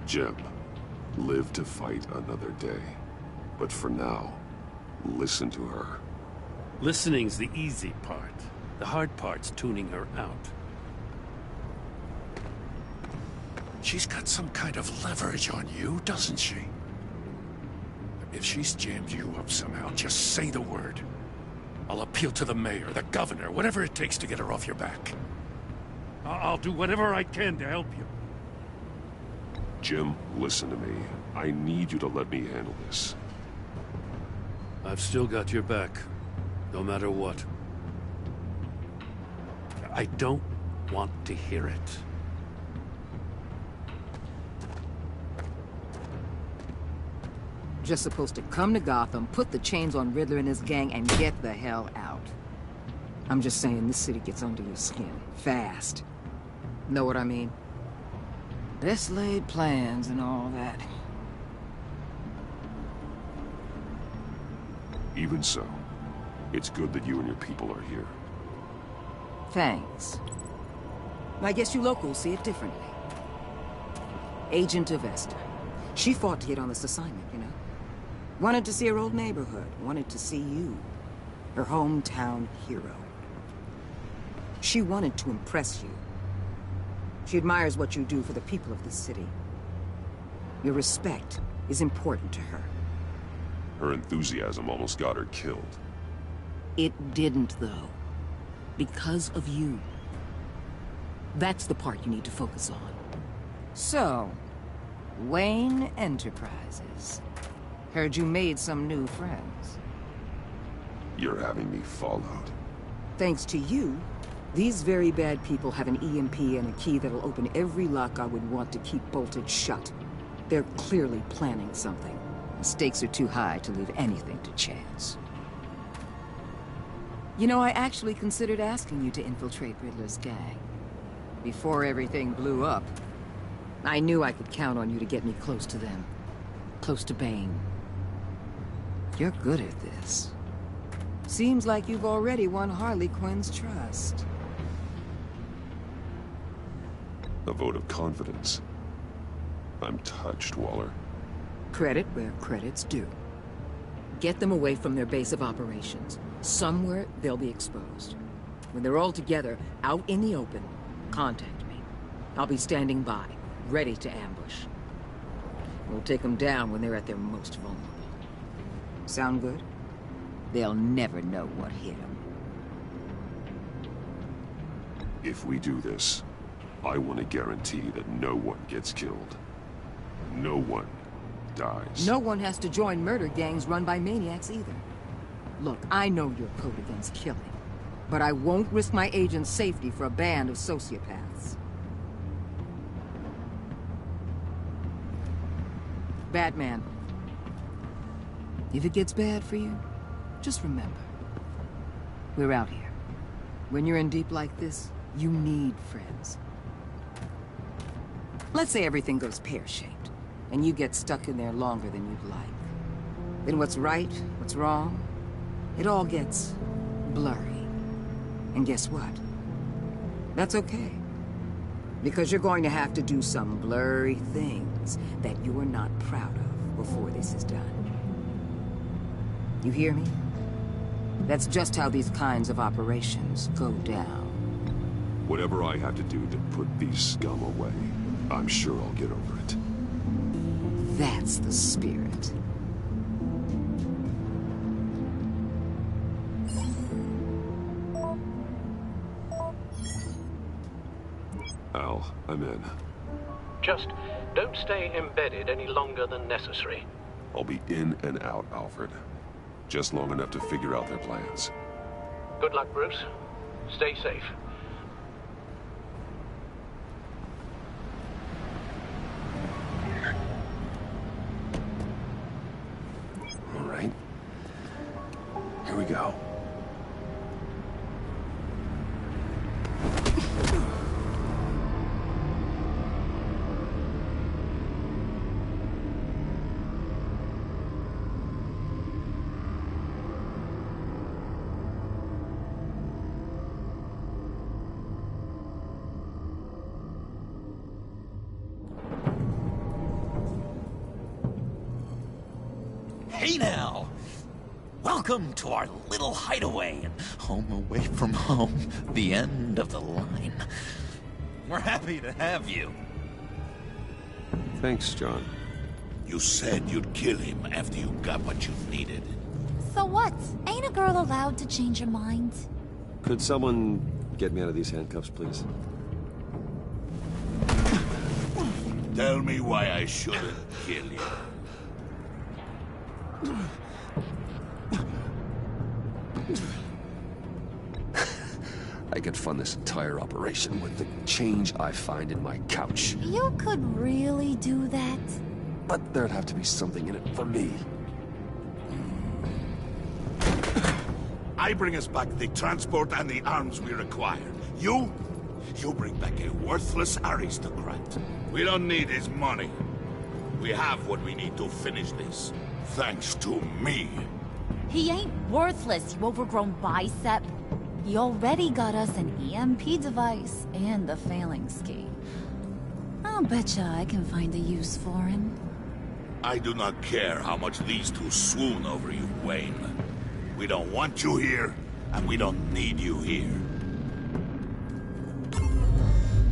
Jim, live to fight another day. But for now, listen to her.
Listening's the easy part. The hard part's tuning her out.
She's got some kind of leverage on you, doesn't she? If she's jammed you up somehow, just say the word. I'll appeal to the mayor, the governor, whatever it takes to get her off your back.
I'll do whatever I can to help you.
Jim, listen to me. I need you to let me handle this.
I've still got your back, no matter what. I don't want to hear it.
Just supposed to come to Gotham, put the chains on Riddler and his gang, and get the hell out. I'm just saying, this city gets under your skin. Fast. Know what I mean? Best laid plans and all that.
Even so, it's good that you and your people are here.
Thanks. I guess you locals see it differently. Agent Avesta. She fought to get on this assignment, you know? Wanted to see her old neighborhood. Wanted to see you. Her hometown hero. She wanted to impress you. She admires what you do for the people of this city. Your respect is important to her.
Her enthusiasm almost got her killed.
It didn't, though. Because of you. That's the part you need to focus on. So, Wayne Enterprises. Heard you made some new friends.
You're having me followed.
Thanks to you, these very bad people have an EMP and a key that'll open every lock I would want to keep bolted shut. They're clearly planning something. The stakes are too high to leave anything to chance. You know, I actually considered asking you to infiltrate Riddler's gang. Before everything blew up, I knew I could count on you to get me close to them. Close to Bane. You're good at this. Seems like you've already won Harley Quinn's trust.
A vote of confidence. I'm touched, Waller.
Credit where credit's due. Get them away from their base of operations. Somewhere they'll be exposed. When they're all together, out in the open, contact me. I'll be standing by, ready to ambush. We'll take them down when they're at their most vulnerable. Sound good? They'll never know what hit them.
If we do this, I want to guarantee that no one gets killed. No one dies.
No one has to join murder gangs run by maniacs either. Look, I know your code against killing, but I won't risk my agent's safety for a band of sociopaths. Batman. If it gets bad for you, just remember, we're out here. When you're in deep like this, you need friends. Let's say everything goes pear-shaped, and you get stuck in there longer than you'd like. Then what's right, what's wrong, it all gets blurry. And guess what? That's okay. Because you're going to have to do some blurry things that you're not proud of before this is done. You hear me? That's just how these kinds of operations go down.
Whatever I have to do to put these scum away, I'm sure I'll get over it.
That's the spirit.
Al, I'm in.
Just don't stay embedded any longer than necessary.
I'll be in and out, Alfred. Just long enough to figure out their plans.
Good luck, Bruce. Stay safe.
All right. Here we go.
Hey now! Welcome to our little hideaway and home away from home, the end of the line. We're happy to have you.
Thanks, John.
You said you'd kill him after you got what you needed.
So what? Ain't a girl allowed to change her mind?
Could someone get me out of these handcuffs, please?
Tell me why I shouldn't kill you.
I could fund this entire operation with the change I find in my couch.
You could really do that?
But there'd have to be something in it for me.
I bring us back the transport and the arms we require. You bring back a worthless aristocrat. We don't need his money. We have what we need to finish this. Thanks to me.
He ain't worthless, you overgrown bicep. He already got us an EMP device and the failing ski. I'll betcha I can find a use for him.
I do not care how much these two swoon over you, Wayne. We don't want you here, and we don't need you here.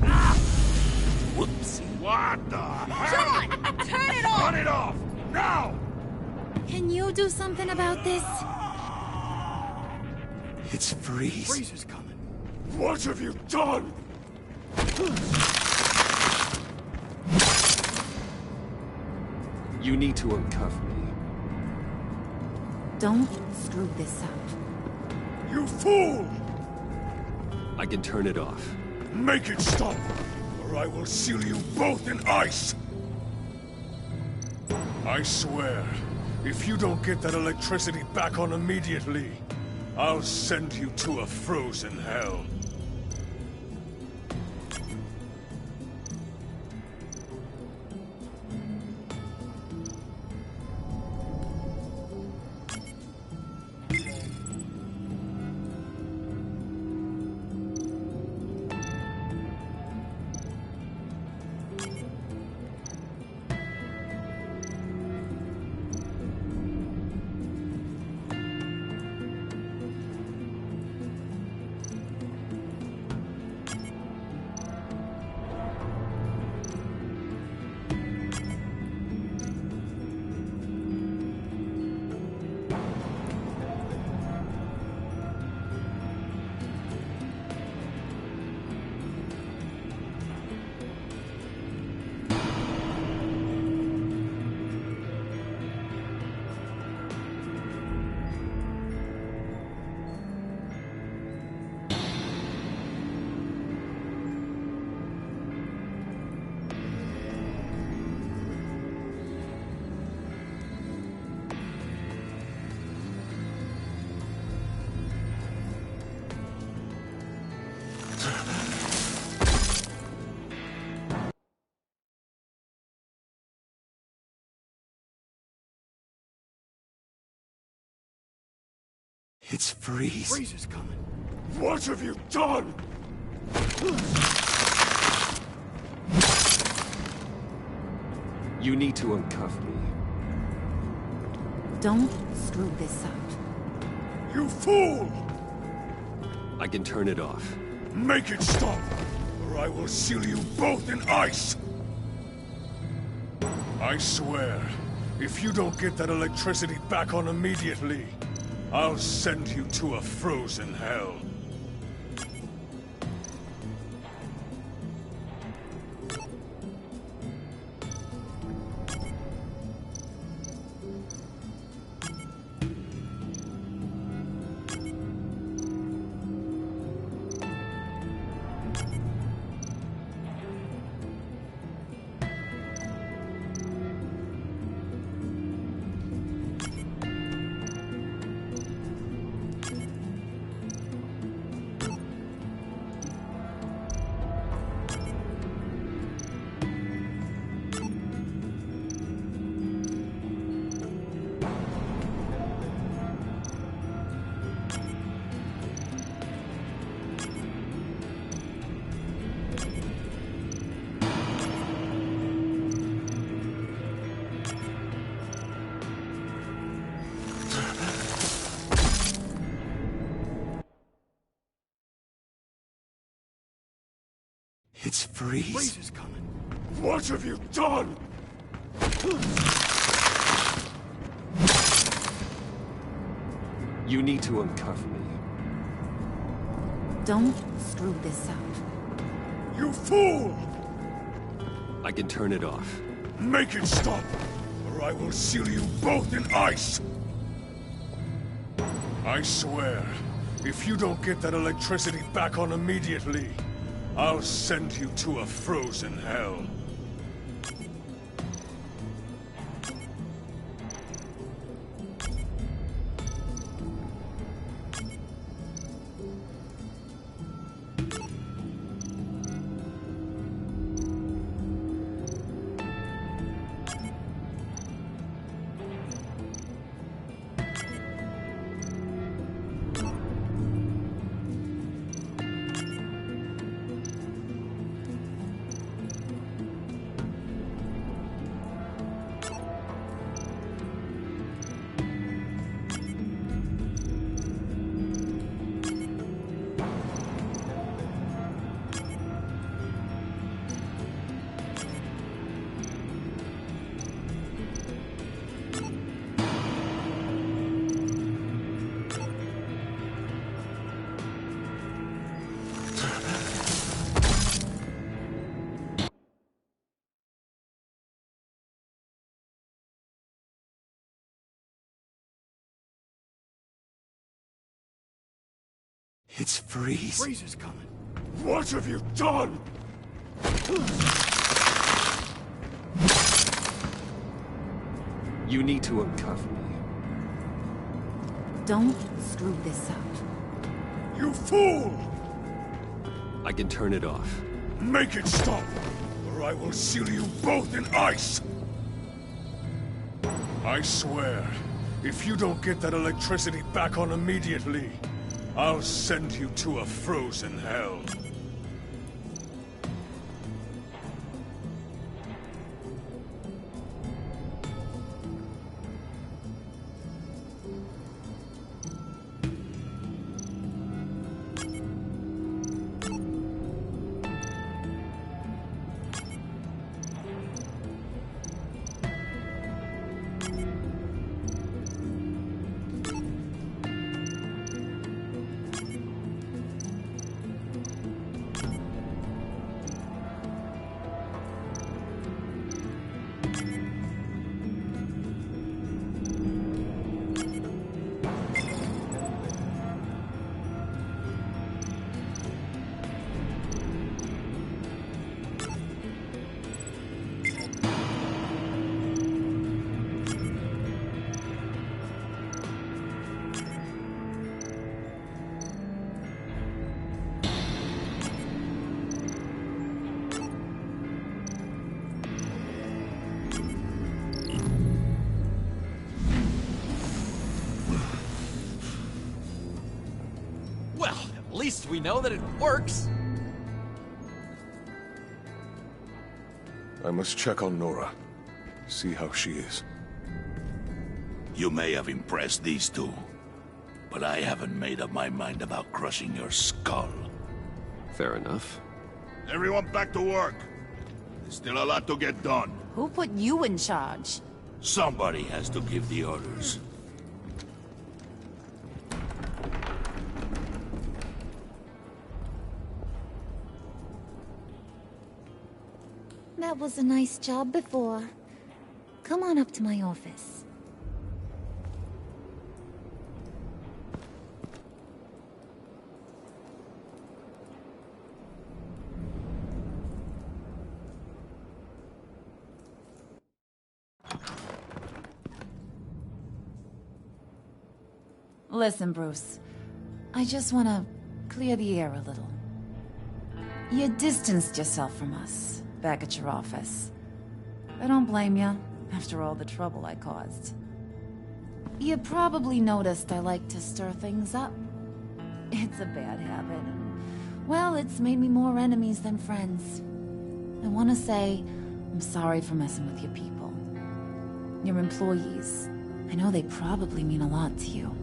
Ah! Whoopsie. What the hell?
John! Turn it off!
Turn it off! Now!
Can you do something about this?
It's Freeze.
Freeze is coming.
What have you done?
You need to uncuff me.
Don't screw this up.
You fool!
I can turn it off.
Make it stop, or I will seal you both in ice!
I swear, if you don't get that electricity back on immediately, I'll send you to a frozen hell.
It's Freeze.
Freeze is coming.
What have you done?
You need to uncuff me.
Don't screw this up.
You fool!
I can turn it off.
Make it stop, or I will seal you both in ice! I swear, if you don't get that electricity back on immediately, I'll send you to a frozen hell.
It's Freeze.
Freeze is coming. What have you done?
You need to uncuff me.
Don't screw this up.
You fool!
I can turn it off.
Make it stop, or I will seal you both in ice! I swear, if you don't get that electricity back on immediately, I'll send you to a frozen hell.
It's Freeze.
Freeze is coming. What have you done?
You need to uncuff me.
Don't screw this up.
You fool!
I can turn it off.
Make it stop, or I will seal you both in ice! I swear, if you don't get that electricity back on immediately, I'll send you to a frozen hell.
At least we know that it works.
I must check on Nora. See how she is.
You may have impressed these two, but I haven't made up my mind about crushing your skull.
Fair enough.
Everyone back to work. There's still a lot to get done.
Who put you in charge?
Somebody has to give the orders.
That was a nice job before. Come on up to my office.
Listen, Bruce. I just want to clear the air a little. You distanced yourself from us back at your office. I don't blame you, after all the trouble I caused. You probably noticed I like to stir things up. It's a bad habit, and, well, it's made me more enemies than friends. I want to say I'm sorry for messing with your people. Your employees. I know they probably mean a lot to you.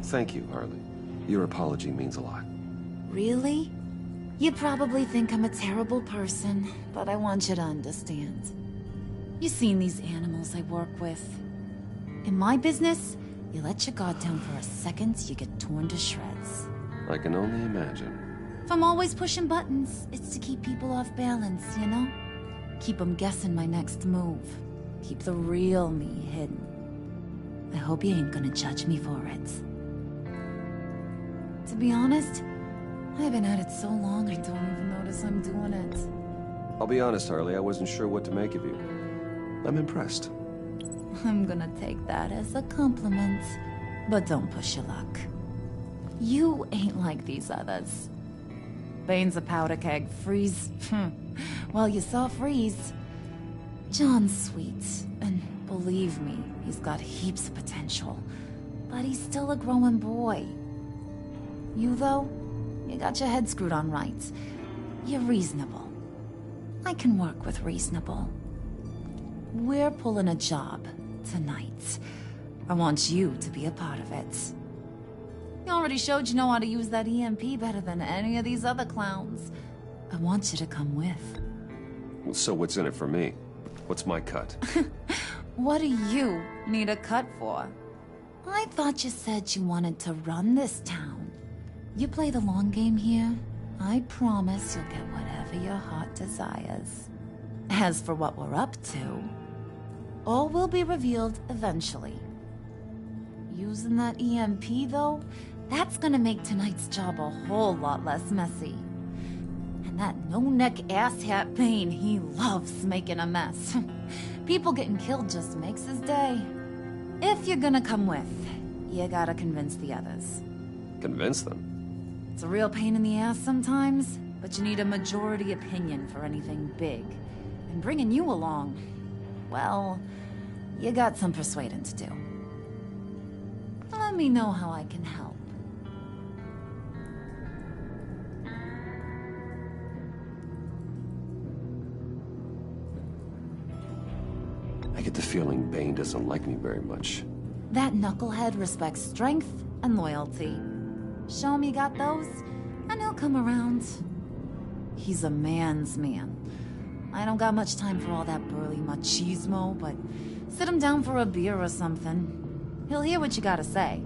Thank you, Harley. Your apology means a lot.
Really? You probably think I'm a terrible person, but I want you to understand. You've seen these animals I work with. In my business, you let your guard down for a second, you get torn to shreds.
I can only imagine.
If I'm always pushing buttons, it's to keep people off balance, you know? Keep them guessing my next move. Keep the real me hidden. I hope you ain't gonna judge me for it. To be honest, I've been at it so long I don't even notice I'm doing it.
I'll be honest, Harley, I wasn't sure what to make of you. I'm impressed.
I'm gonna take that as a compliment. But don't push your luck. You ain't like these others. Bane's a powder keg. Freeze. Well, you saw Freeze. John's sweet, and believe me, he's got heaps of potential. But he's still a growing boy. You, though, you got your head screwed on right. You're reasonable. I can work with reasonable. We're pulling a job tonight. I want you to be a part of it. You already showed you know how to use that EMP better than any of these other clowns. I want you to come with.
So what's in it for me? What's my cut?
What do you need a cut for? I thought you said you wanted to run this town. You play the long game here, I promise you'll get whatever your heart desires. As for what we're up to, all will be revealed eventually. Using that EMP, though, that's gonna make tonight's job a whole lot less messy. And that no-neck asshat Bane, he loves making a mess. People getting killed just makes his day. If you're gonna come with, you gotta convince the others.
Convince them?
It's a real pain in the ass sometimes, but you need a majority opinion for anything big. And bringing you along, well, you got some persuading to do. Let me know how I can help.
I get the feeling Bane doesn't like me very much.
That knucklehead respects strength and loyalty. Show him you got those, and he'll come around. He's a man's man. I don't got much time for all that burly machismo, but sit him down for a beer or something. He'll hear what you gotta say.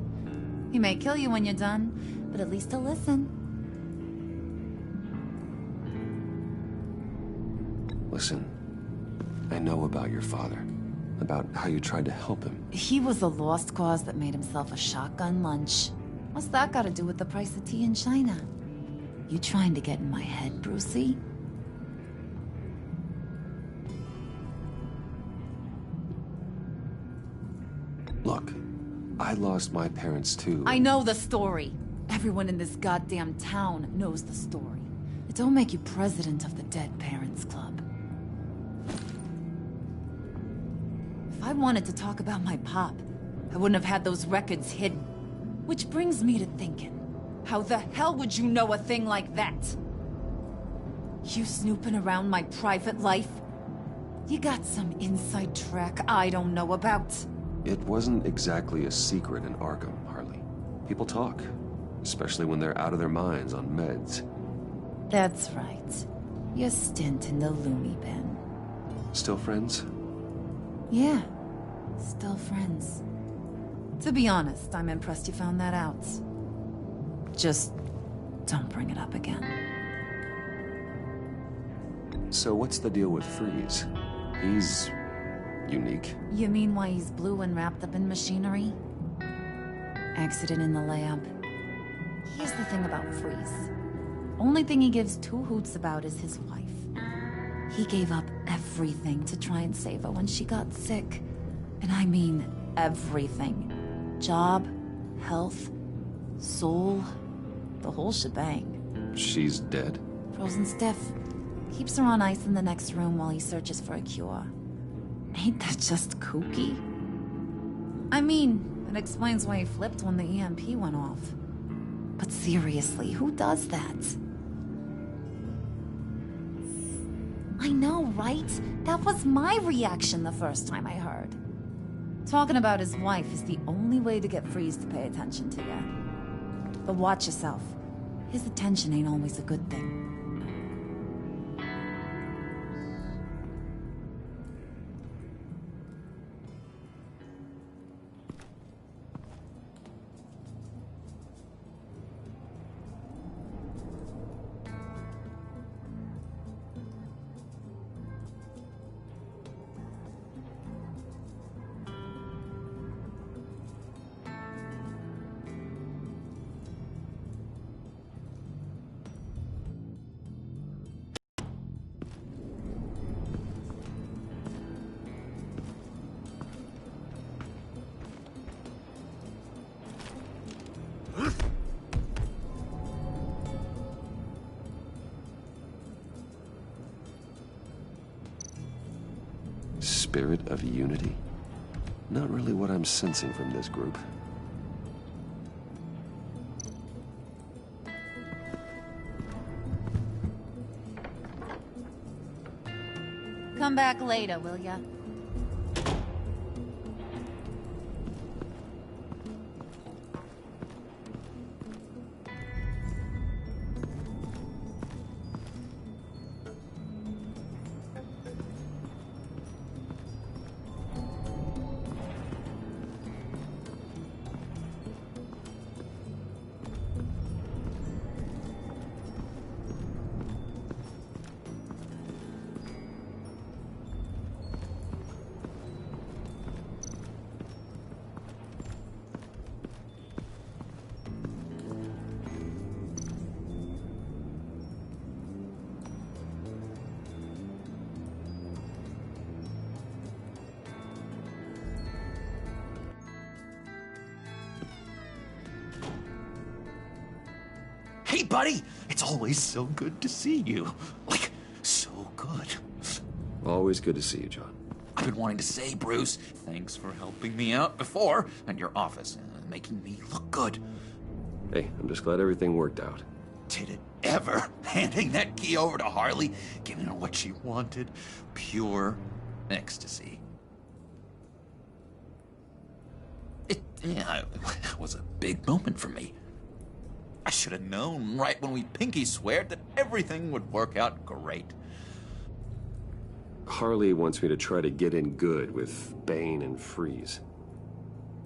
He may kill you when you're done, but at least he'll listen.
Listen, I know about your father. About how you tried to help him.
He was a lost cause that made himself a shotgun lunch. What's that got to do with the price of tea in China? You trying to get in my head, Brucey?
Look, I lost my parents too.
I know the story. Everyone in this goddamn town knows the story. It don't make you president of the Dead Parents Club. If I wanted to talk about my pop, I wouldn't have had those records hidden. Which brings me to thinking, how the hell would you know a thing like that? You snooping around my private life? You got some inside track I don't know about.
It wasn't exactly a secret in Arkham, Harley. People talk, especially when they're out of their minds on meds.
That's right. Your stint in the loony bin.
Still friends?
Yeah, still friends. To be honest, I'm impressed you found that out. Just don't bring it up again.
So what's the deal with Freeze? He's unique.
You mean why he's blue and wrapped up in machinery? Accident in the lab. Here's the thing about Freeze. Only thing he gives two hoots about is his wife. He gave up everything to try and save her when she got sick. And I mean everything. Job, health, soul, the whole shebang.
She's dead?
Frozen stiff. Keeps her on ice in the next room while he searches for a cure. Ain't that just kooky? I mean, it explains why he flipped when the EMP went off. But seriously, who does that? I know, right? That was my reaction the first time I heard. Talking about his wife is the only way to get Freeze to pay attention to you. But watch yourself. His attention ain't always a good thing.
Spirit of unity? Not really what I'm sensing from this group.
Come back later, will ya?
Hey, buddy! It's always so good to see you. Like, so good.
Always good to see you, John.
I've been wanting to say, Bruce, thanks for helping me out before, and your office, making me look good.
Hey, I'm just glad everything worked out.
Did it ever? Handing that key over to Harley, giving her what she wanted. Pure ecstasy. It was a big moment for me. I should have known right when we pinky sweared that everything would work out great.
Harley wants me to try to get in good with Bane and Freeze.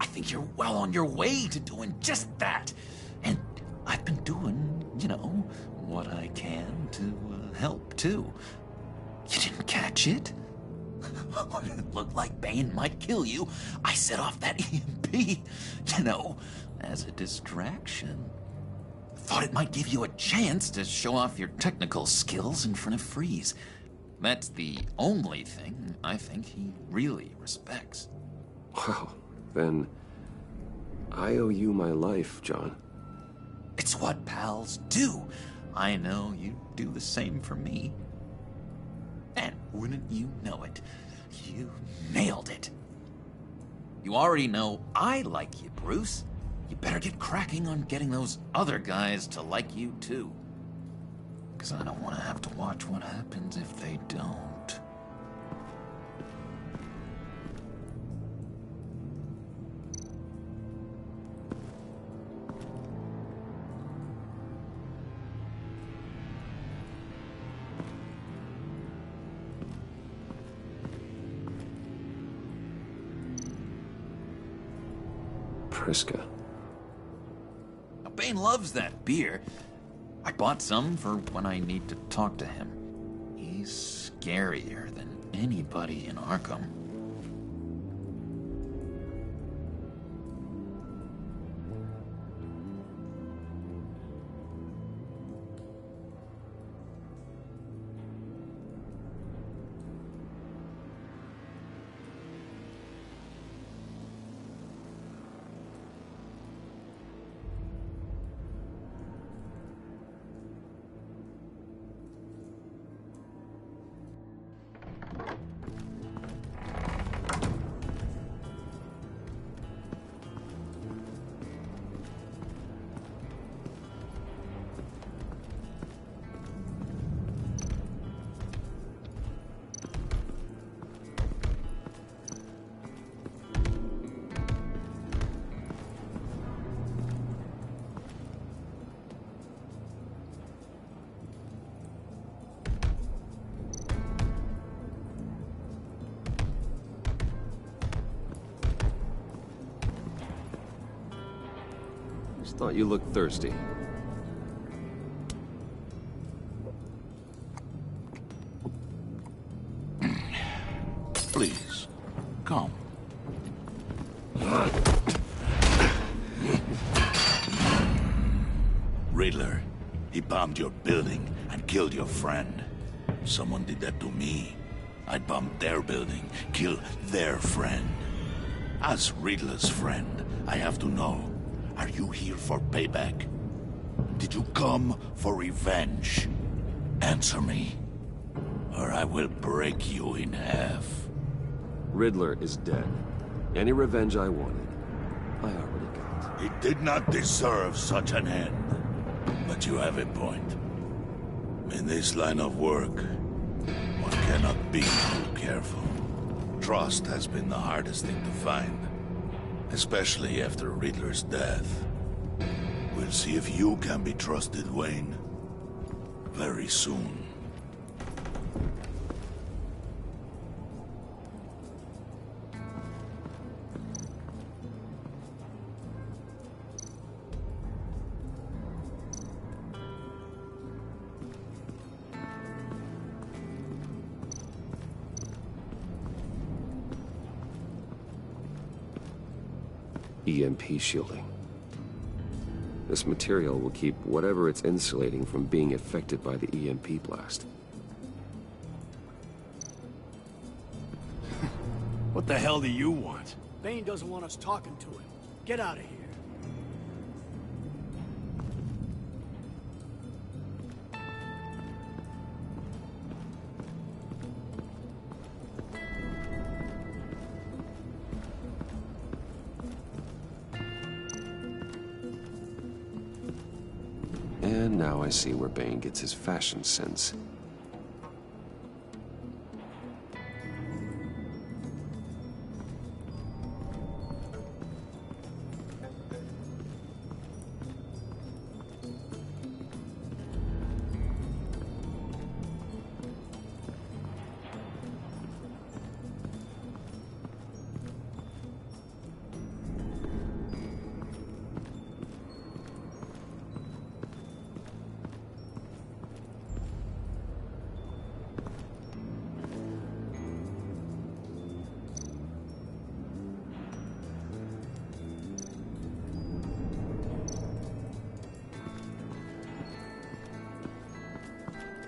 I think you're well on your way to doing just that. And I've been doing, you know, what I can to help, too. You didn't catch it? When it looked like Bane might kill you, I set off that EMP, you know, as a distraction. Thought it might give you a chance to show off your technical skills in front of Freeze. That's the only thing I think he really respects.
Wow, then I owe you my life, John.
It's what pals do. I know you do the same for me. And wouldn't you know it, you nailed it. You already know I like you, Bruce. You better get cracking on getting those other guys to like you, too. Because I don't want to have to watch what happens if they don't.
Triska.
Bane loves that beer. I bought some for when I need to talk to him. He's scarier than anybody in Arkham.
Just thought you looked thirsty.
Please, come. Riddler, he bombed your building and killed your friend. Someone did that to me. I'd bomb their building, kill their friend. As Riddler's friend, I have to know, are you here for payback? Did you come for revenge? Answer me, or I will break you in half.
Riddler is dead. Any revenge I wanted, I already got.
He did not deserve such an end. But you have a point. In this line of work, one cannot be too careful. Trust has been the hardest thing to find, especially after Riddler's death. We'll see if you can be trusted, Wayne. Very soon.
EMP shielding. This material will keep whatever it's insulating from being affected by the EMP blast.
What the hell do you want?
Bane doesn't want us talking to him. Get out of here.
And now I see where Bane gets his fashion sense.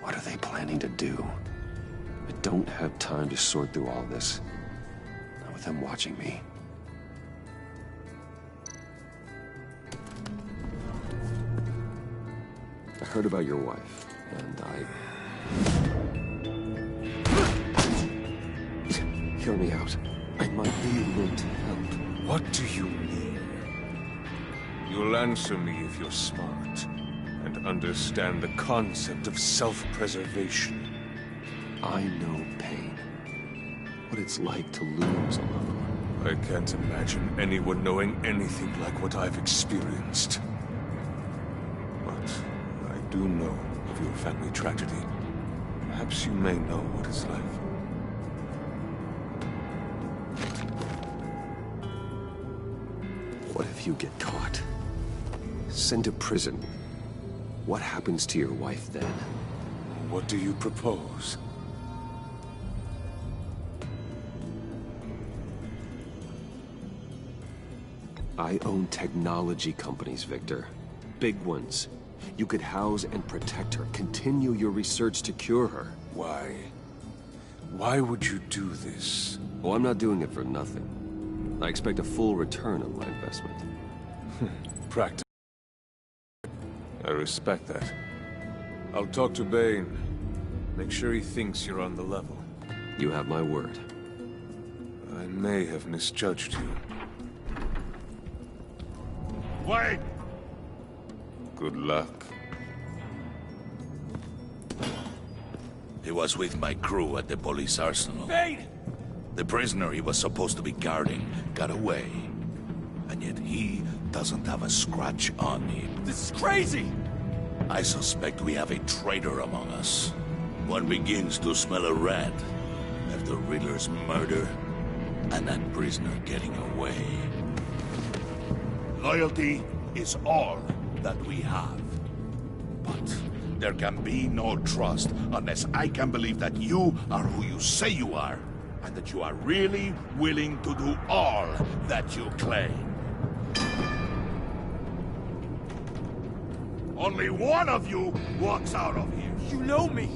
What are they planning to do? I don't have time to sort through all this. Not with them watching me. I heard about your wife, and Hear me out. I might be willing to help.
What do you mean? You'll answer me if you're smart and understand the concept of self-preservation.
I know pain. What it's like to lose a loved one.
I can't imagine anyone knowing anything like what I've experienced. But I do know of your family tragedy. Perhaps you may know what it's like.
What have if you get caught? Sent to prison. What happens to your wife then?
What do you propose?
I own technology companies, Victor. Big ones. You could house and protect her, continue your research to cure her.
Why? Why would you do this?
Oh, I'm not doing it for nothing. I expect a full return on my investment.
Practice. I respect that. I'll talk to Bane. Make sure he thinks you're on the level.
You have my word.
I may have misjudged you.
Wait!
Good luck.
He was with my crew at the police arsenal.
Bane!
The prisoner he was supposed to be guarding got away. And yet he doesn't have a scratch on him.
This is crazy!
I suspect we have a traitor among us. One begins to smell a rat after Riddler's murder and that prisoner getting away. Loyalty is all that we have. But there can be no trust unless I can believe that you are who you say you are, and that you are really willing to do all that you claim. Only one of you walks out of here.
You know me.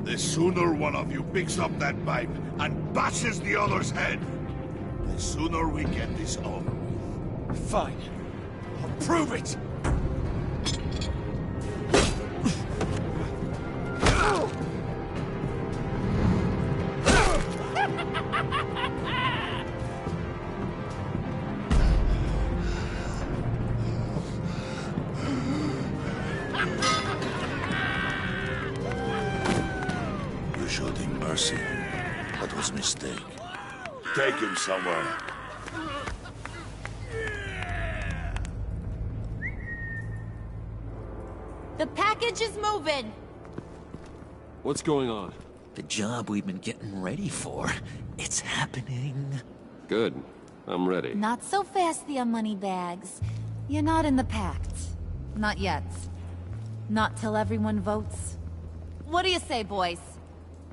The sooner one of you picks up that pipe and bashes the other's head, the sooner we get this over with.
Fine. I'll prove it!
You showed him mercy. That was a mistake. Take him somewhere.
The package is moving!
What's going on?
The job we've been getting ready for. It's happening.
Good. I'm ready.
Not so fast, the Moneybags. You're not in the pact. Not yet. Not till everyone votes. What do you say, boys?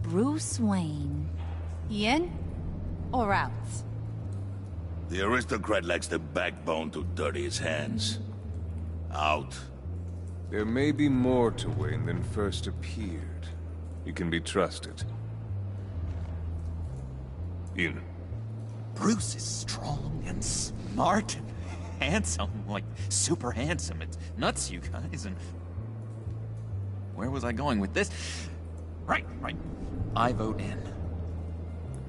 Bruce Wayne. In or out?
The aristocrat lacks the backbone to dirty his hands. Out.
There may be more to Wayne than first appeared. You can be trusted. In.
Bruce is strong and smart and handsome, like super handsome. It's nuts, you guys, and... Where was I going with this? Right. I vote in.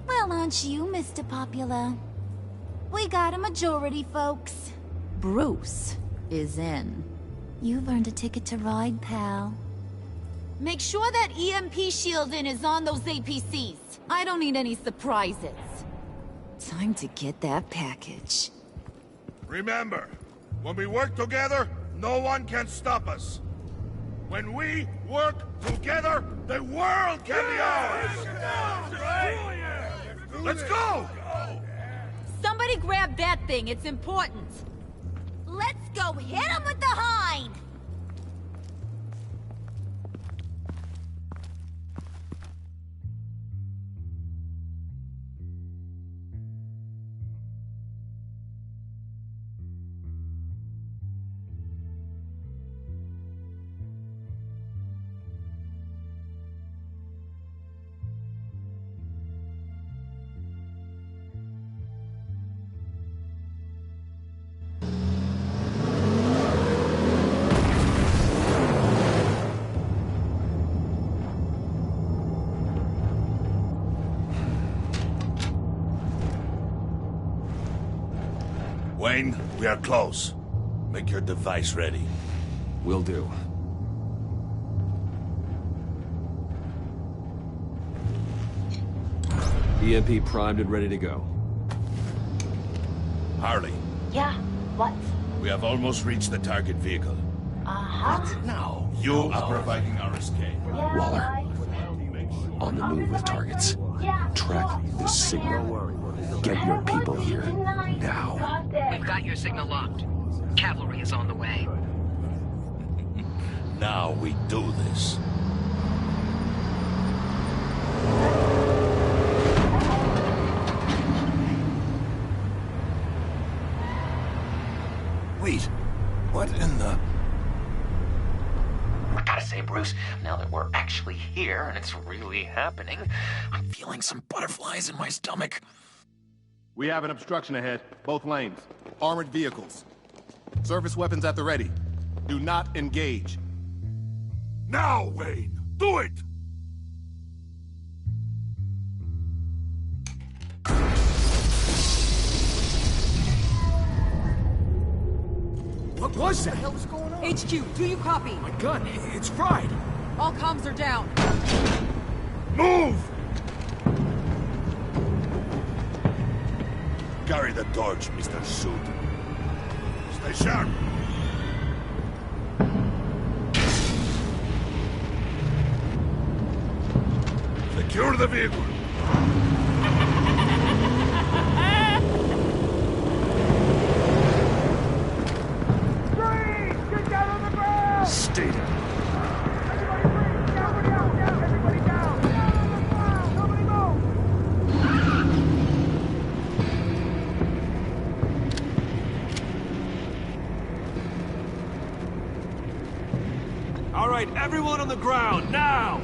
Well, aren't you, Mr. Popular? We got a majority, folks.
Bruce is in.
You've earned a ticket to ride, pal.
Make sure that EMP shielding is on those APCs.
I don't need any surprises. Time to get that package.
Remember, when we work together, no one can stop us. When we work together, the world can be ours! Let's go!
Somebody grab that thing, it's important.
Let's go hit him with the hind!
Wayne, we are close. Make your device ready.
Will do. EMP primed and ready to go.
Harley.
Yeah, what?
We have almost reached the target vehicle.
Uh-huh.
No. You are providing our escape.
Waller. On the move with targets. Track this signal. Get your people here, now.
We've got your signal locked. Cavalry is on the way.
Now we do this.
Wait, what in the... I gotta say, Bruce, now that we're actually here and it's really happening, I'm feeling some butterflies in my stomach.
We have an obstruction ahead, both lanes. Armored vehicles. Service weapons at the ready. Do not engage.
Now, Wayne! Do it!
What was that?
What the hell is going on? HQ, do you copy?
My gun, it's fried.
All comms are down.
Move! Carry the torch, Mr. Suit. Stay sharp. Secure the vehicle.
Get down on the ground!
Stay down.
Everybody down! Everybody down! Down on the ground! Nobody move!
All right, everyone on the ground, now!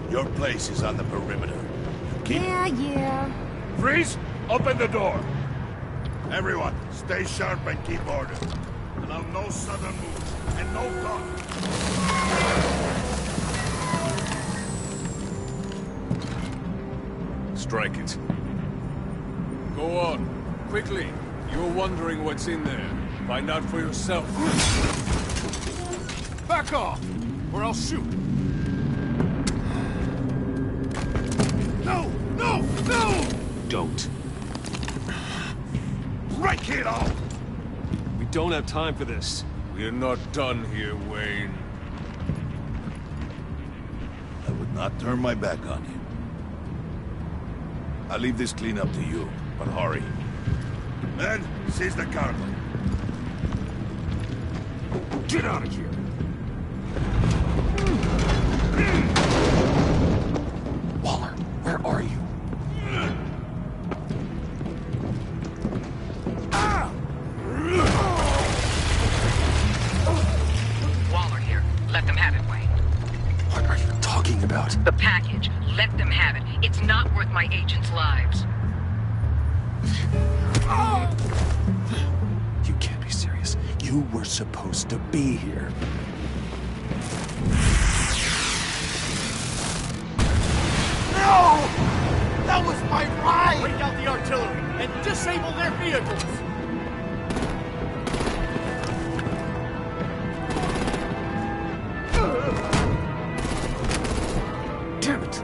Your place is on the perimeter.
Yeah.
Freeze! Open the door! Everyone, stay sharp and keep order. Allow no sudden moves, and no talk.
Strike it. Go on. Quickly. You're wondering what's in there. Find out for yourself.
Back off, or I'll shoot.
No! No! No!
Don't.
Break it off!
We don't have time for this. We're not done here, Wayne.
I would not turn my back on you. I'll leave this clean up to you, but hurry. Men, seize the cargo.
Get out of here.
Waller, where are you?
Waller here. Let them have it, Wayne.
What are you talking about?
The package. Let them have it. It's not worth my agents' lives.
You can't be serious. You were supposed to be here.
No! That was my ride! Break out the artillery and disable their vehicles!
Damn it!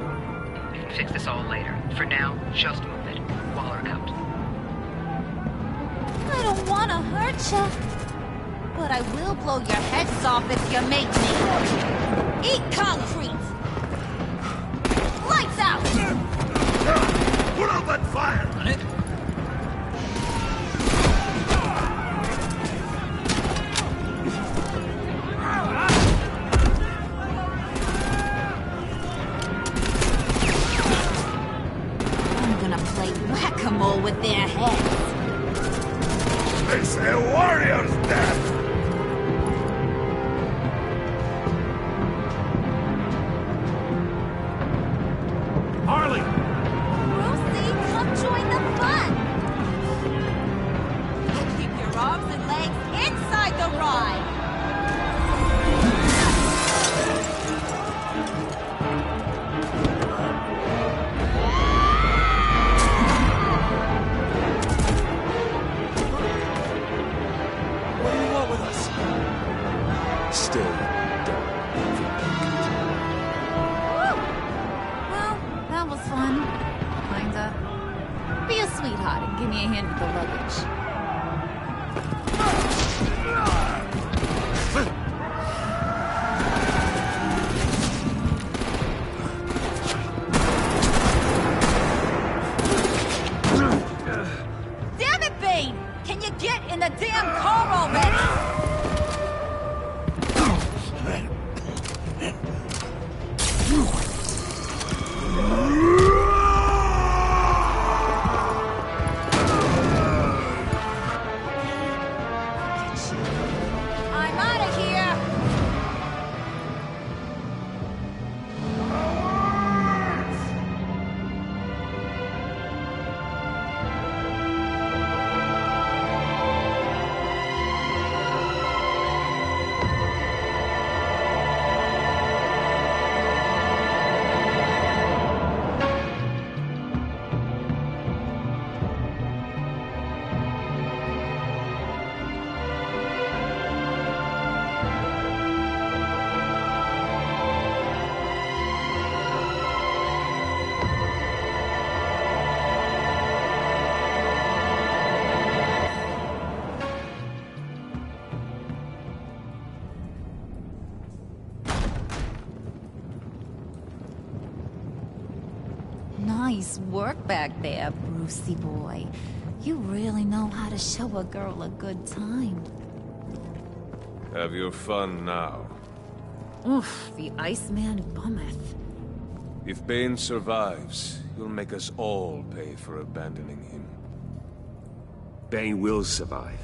We can fix this all later. For now, just move it. Waller out.
I don't want to hurt ya, but I will blow your heads off if you make me. Eat concrete! Lights out!
Put out that fire!
On it?
I'm gonna play whack-a-mole with their heads.
It's a warrior's death!
Harley!
Brucey, come join the fun! Keep your arms and legs inside the ride!
What do you want with us?
Stay down.
Well, that was fun. Kinda. Be a sweetheart and give me a hand with the luggage.
Can you get in the damn car already? I'm out of here! Nice work back there, Brucey boy. You really know how to show a girl a good time.
Have your fun now.
Oof, the Iceman bummeth.
If Bane survives, you'll make us all pay for abandoning him.
Bane will survive,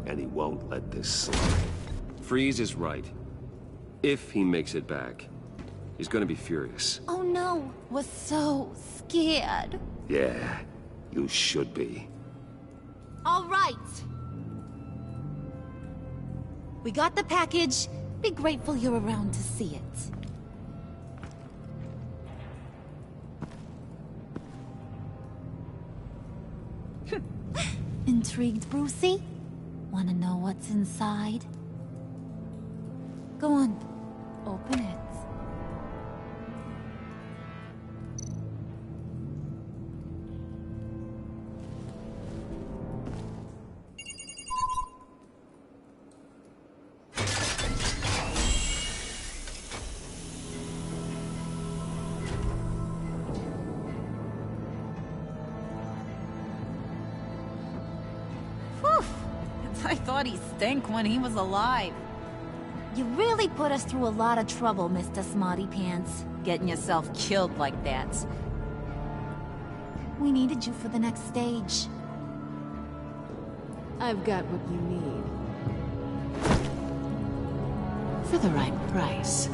and he won't let this slide. Freeze is right. If he makes it back, he's gonna be furious.
Oh no, was so scared.
Yeah, you should be.
All right. We got the package. Be grateful you're around to see it. Intrigued, Brucey? Wanna know what's inside? Go on, open it. I thought he stank when he was alive. You really put us through a lot of trouble, Mr. Smarty Pants, getting yourself killed like that. We needed you for the next stage.
I've got what you need.
For the right price.